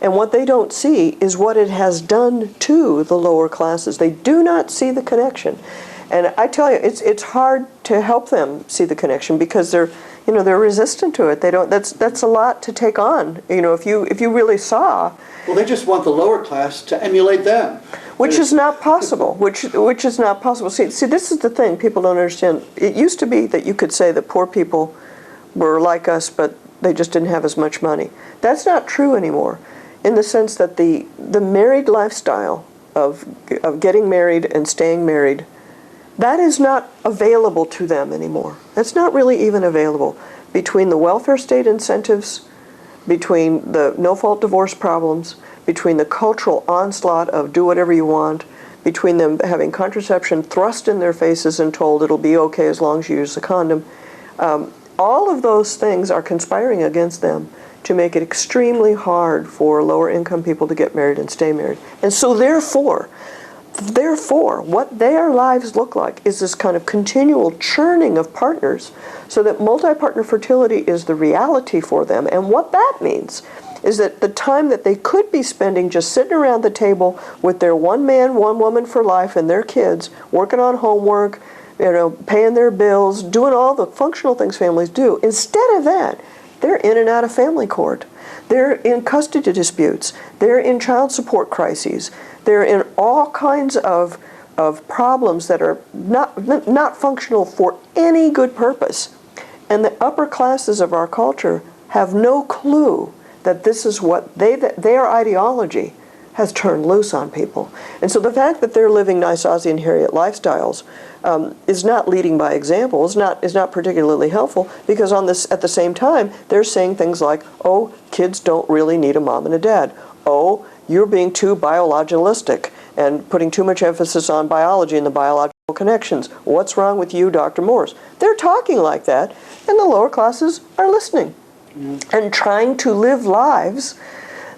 And what they don't see is what it has done to the lower classes. They do not see the connection. And I tell you, it's hard to help them see the connection because they're resistant to it. They don't. That's a lot to take on. If you really saw. Well, they just want the lower class to emulate them. Which is not possible. Which is not possible. See, this is the thing people don't understand. It used to be that you could say that poor people were like us, but they just didn't have as much money. That's not true anymore, in the sense that the married lifestyle of getting married and staying married, that is not available to them anymore. That's not really even available. Between the welfare state incentives, between the no-fault divorce problems, between the cultural onslaught of do whatever you want, between them having contraception thrust in their faces and told it'll be okay as long as you use the condom. All of those things are conspiring against them to make it extremely hard for lower income people to get married and stay married. And so therefore, what their lives look like is this kind of continual churning of partners so that multi-partner fertility is the reality for them. And what that means is that the time that they could be spending just sitting around the table with their one man, one woman for life and their kids, working on homework, paying their bills, doing all the functional things families do, instead of that, they're in and out of family court. They're in custody disputes. They're in child support crises. They're in all kinds of problems that are not functional for any good purpose. And the upper classes of our culture have no clue that this is what their ideology has turned loose on people. And so the fact that they're living nice Ozzie and Harriet lifestyles is not leading by example, is not particularly helpful, because at the same time, they're saying things like, oh, kids don't really need a mom and a dad. Oh, you're being too biologilistic and putting too much emphasis on biology and the biological connections. What's wrong with you, Dr. Morse? They're talking like that, and the lower classes are listening and trying to live lives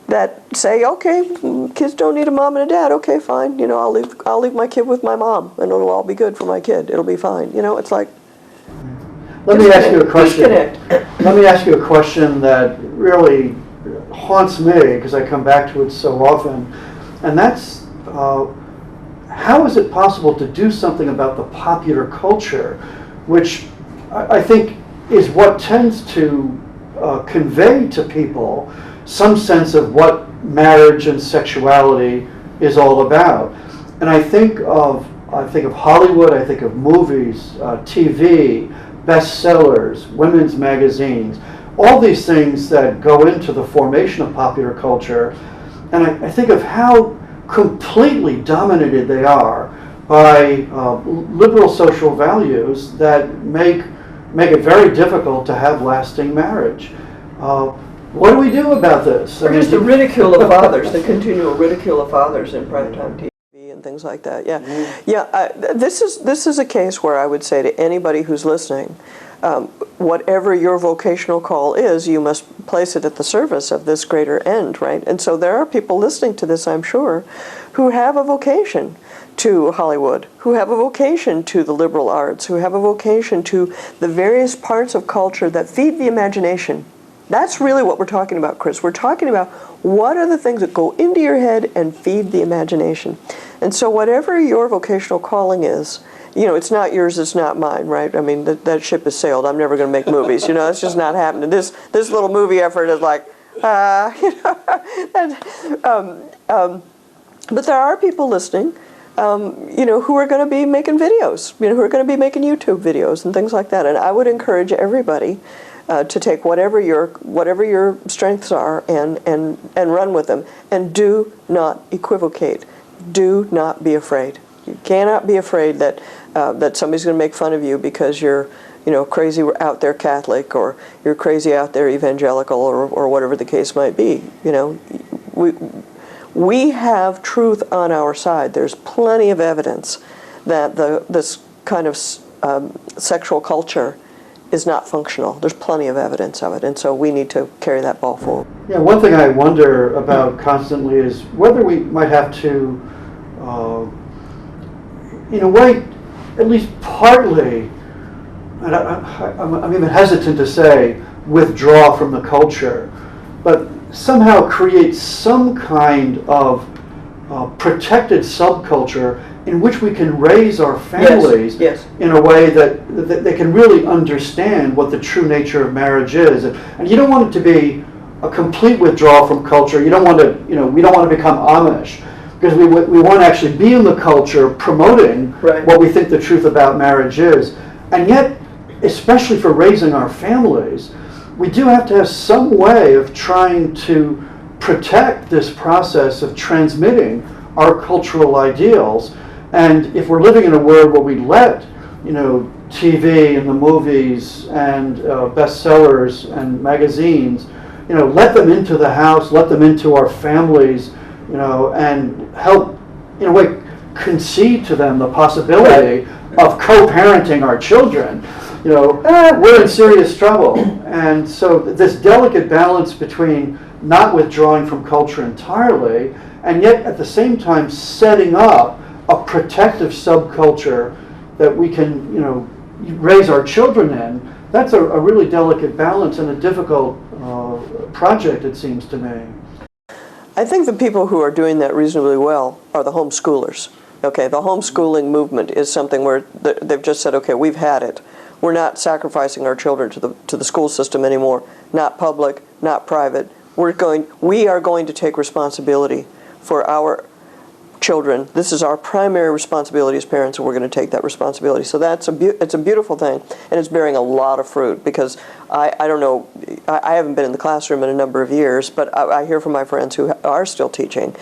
that say, okay, kids don't need a mom and a dad. Okay, fine. I'll leave my kid with my mom, and it'll all be good for my kid. It'll be fine. It's like. Let me ask you a question. Let me ask you a question that really haunts me because I come back to it so often, and that's how is it possible to do something about the popular culture, which I think is what tends to convey to people some sense of what marriage and sexuality is all about. And I think of Hollywood, I think of movies, TV, bestsellers, women's magazines, all these things that go into the formation of popular culture. And I think of how completely dominated they are by liberal social values that make it very difficult to have lasting marriage. What do we do about this? Or just the ridicule of fathers, the continual ridicule of fathers in primetime TV and things like that. Yeah, this is a case where I would say to anybody who's listening, whatever your vocational call is, you must place it at the service of this greater end, right? And so there are people listening to this, I'm sure, who have a vocation to Hollywood, who have a vocation to the liberal arts, who have a vocation to the various parts of culture that feed the imagination. That's really what we're talking about, Chris. We're talking about what are the things that go into your head and feed the imagination. And so whatever your vocational calling is, it's not yours, it's not mine, right? I mean, that ship has sailed. I'm never going to make movies. It's just not happening. This little movie effort is like, but there are people listening, who are going to be making videos, who are going to be making YouTube videos and things like that. And I would encourage everybody to take whatever your strengths are and run with them. And do not equivocate. Do not be afraid. You cannot be afraid that somebody's going to make fun of you because you're crazy out there Catholic, or you're crazy out there evangelical, or whatever the case might be. We have truth on our side. There's plenty of evidence that this kind of sexual culture is not functional. There's plenty of evidence of it, and so we need to carry that ball forward. Yeah, one thing I wonder about constantly is whether we might have to, in a way, at least partly, and I'm even hesitant to say withdraw from the culture, but somehow create some kind of protected subculture in which we can raise our families in a way that they can really understand what the true nature of marriage is. And you don't want it to be a complete withdrawal from culture. You don't want to, we don't want to become Amish, because we want to actually be in the culture promoting what we think the truth about marriage is. And yet, especially for raising our families, we do have to have some way of trying to protect this process of transmitting our cultural ideals. And if we're living in a world where we let, TV and the movies and bestsellers and magazines, let them into the house, let them into our families, and help, in a way, concede to them the possibility of co-parenting our children, we're in serious trouble. And so this delicate balance between not withdrawing from culture entirely, and yet at the same time setting up a protective subculture that we can, raise our children in, that's a really delicate balance and a difficult project, it seems to me. I think the people who are doing that reasonably well are the homeschoolers. Okay, the homeschooling movement is something where they've just said, okay, we've had it. We're not sacrificing our children to the school system anymore. Not public, not private. We are going to take responsibility for our children. This is our primary responsibility as parents, and we're going to take that responsibility. So it's a beautiful thing, and it's bearing a lot of fruit, because I don't know, I haven't been in the classroom in a number of years, but I hear from my friends who are still teaching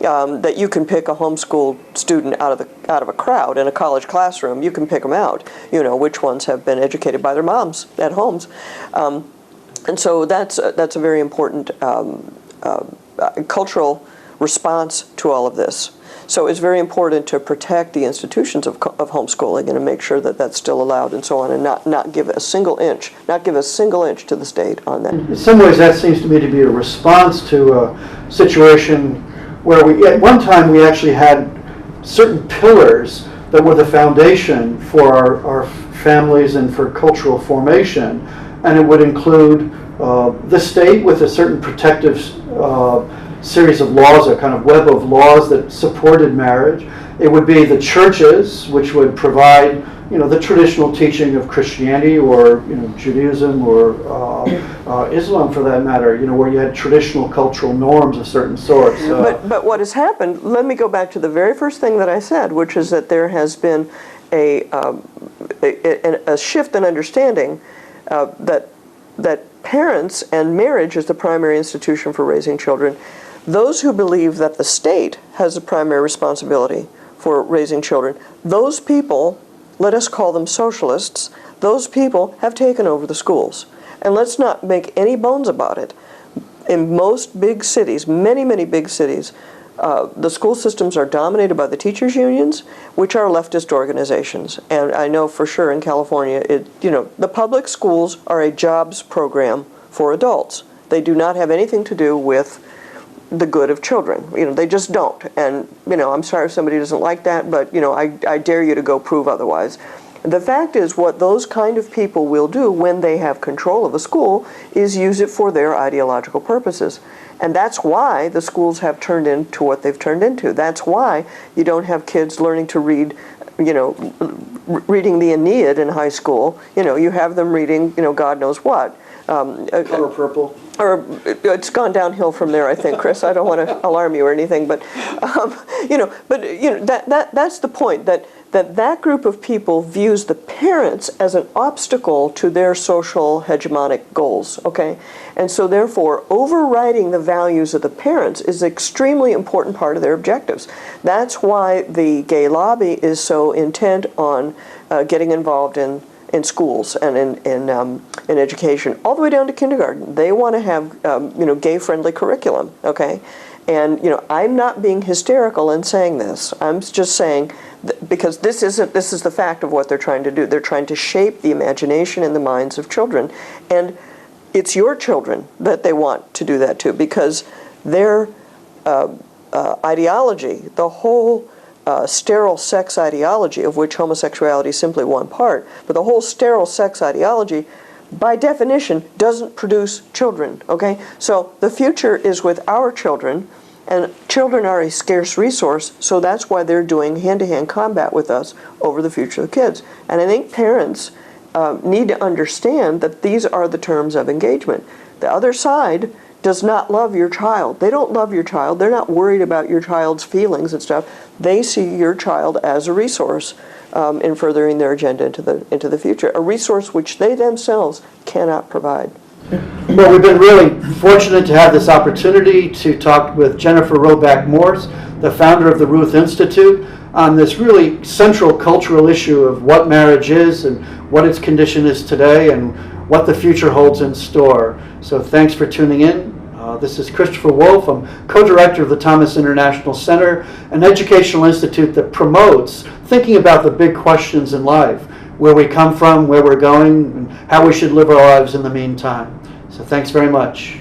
that you can pick a homeschool student out of a crowd in a college classroom. You can pick them out, which ones have been educated by their moms at homes. And so that's a very important cultural response to all of this. So it's very important to protect the institutions of homeschooling and to make sure that that's still allowed and so on, and not give a single inch to the state on that. In some ways, that seems to me to be a response to a situation where at one time we actually had certain pillars that were the foundation for our families and for cultural formation, and it would include the state with a certain protective series of laws, a kind of web of laws that supported marriage. It would be the churches, which would provide, the traditional teaching of Christianity or, Judaism or Islam, for that matter, where you had traditional cultural norms of certain sorts. But what has happened? Let me go back to the very first thing that I said, which is that there has been a shift in understanding that parents and marriage is the primary institution for raising children. Those who believe that the state has the primary responsibility for raising children, those people, let us call them socialists, those people have taken over the schools. And let's not make any bones about it. In most big cities, many big cities, the school systems are dominated by the teachers' unions, which are leftist organizations. And I know for sure in California, the public schools are a jobs program for adults. They do not have anything to do with the good of children. They just don't. And, I'm sorry if somebody doesn't like that, but, I dare you to go prove otherwise. The fact is, what those kind of people will do when they have control of a school is use it for their ideological purposes. And that's why the schools have turned into what they've turned into. That's why you don't have kids learning to read, reading the Aeneid in high school. You have them reading, God knows what. Color Purple. Or it's gone downhill from there, I think, Chris. I don't want to alarm you or anything, but that's the point, that group of people views the parents as an obstacle to their social hegemonic goals, okay? And so therefore, overriding the values of the parents is an extremely important part of their objectives. That's why the gay lobby is so intent on getting involved in schools and in education, all the way down to kindergarten. They want to have gay-friendly curriculum, okay? And I'm not being hysterical in saying this. I'm just saying because this is the fact of what they're trying to do. They're trying to shape the imagination and the minds of children, and it's your children that they want to do that to, because their ideology, the whole sterile sex ideology, of which homosexuality is simply one part, but the whole sterile sex ideology, by definition, doesn't produce children, okay? So the future is with our children, and children are a scarce resource, so that's why they're doing hand-to-hand combat with us over the future of the kids. And I think parents need to understand that these are the terms of engagement. The other side does not love your child. They don't love your child. They're not worried about your child's feelings and stuff. They see your child as a resource in furthering their agenda into the future, a resource which they themselves cannot provide. Well, we've been really fortunate to have this opportunity to talk with Jennifer Roback Morse, the founder of the Ruth Institute, on this really central cultural issue of what marriage is and what its condition is today and what the future holds in store. So thanks for tuning in. This is Christopher Wolf. I'm co-director of the Thomas International Center, an educational institute that promotes thinking about the big questions in life, where we come from, where we're going, and how we should live our lives in the meantime. So thanks very much.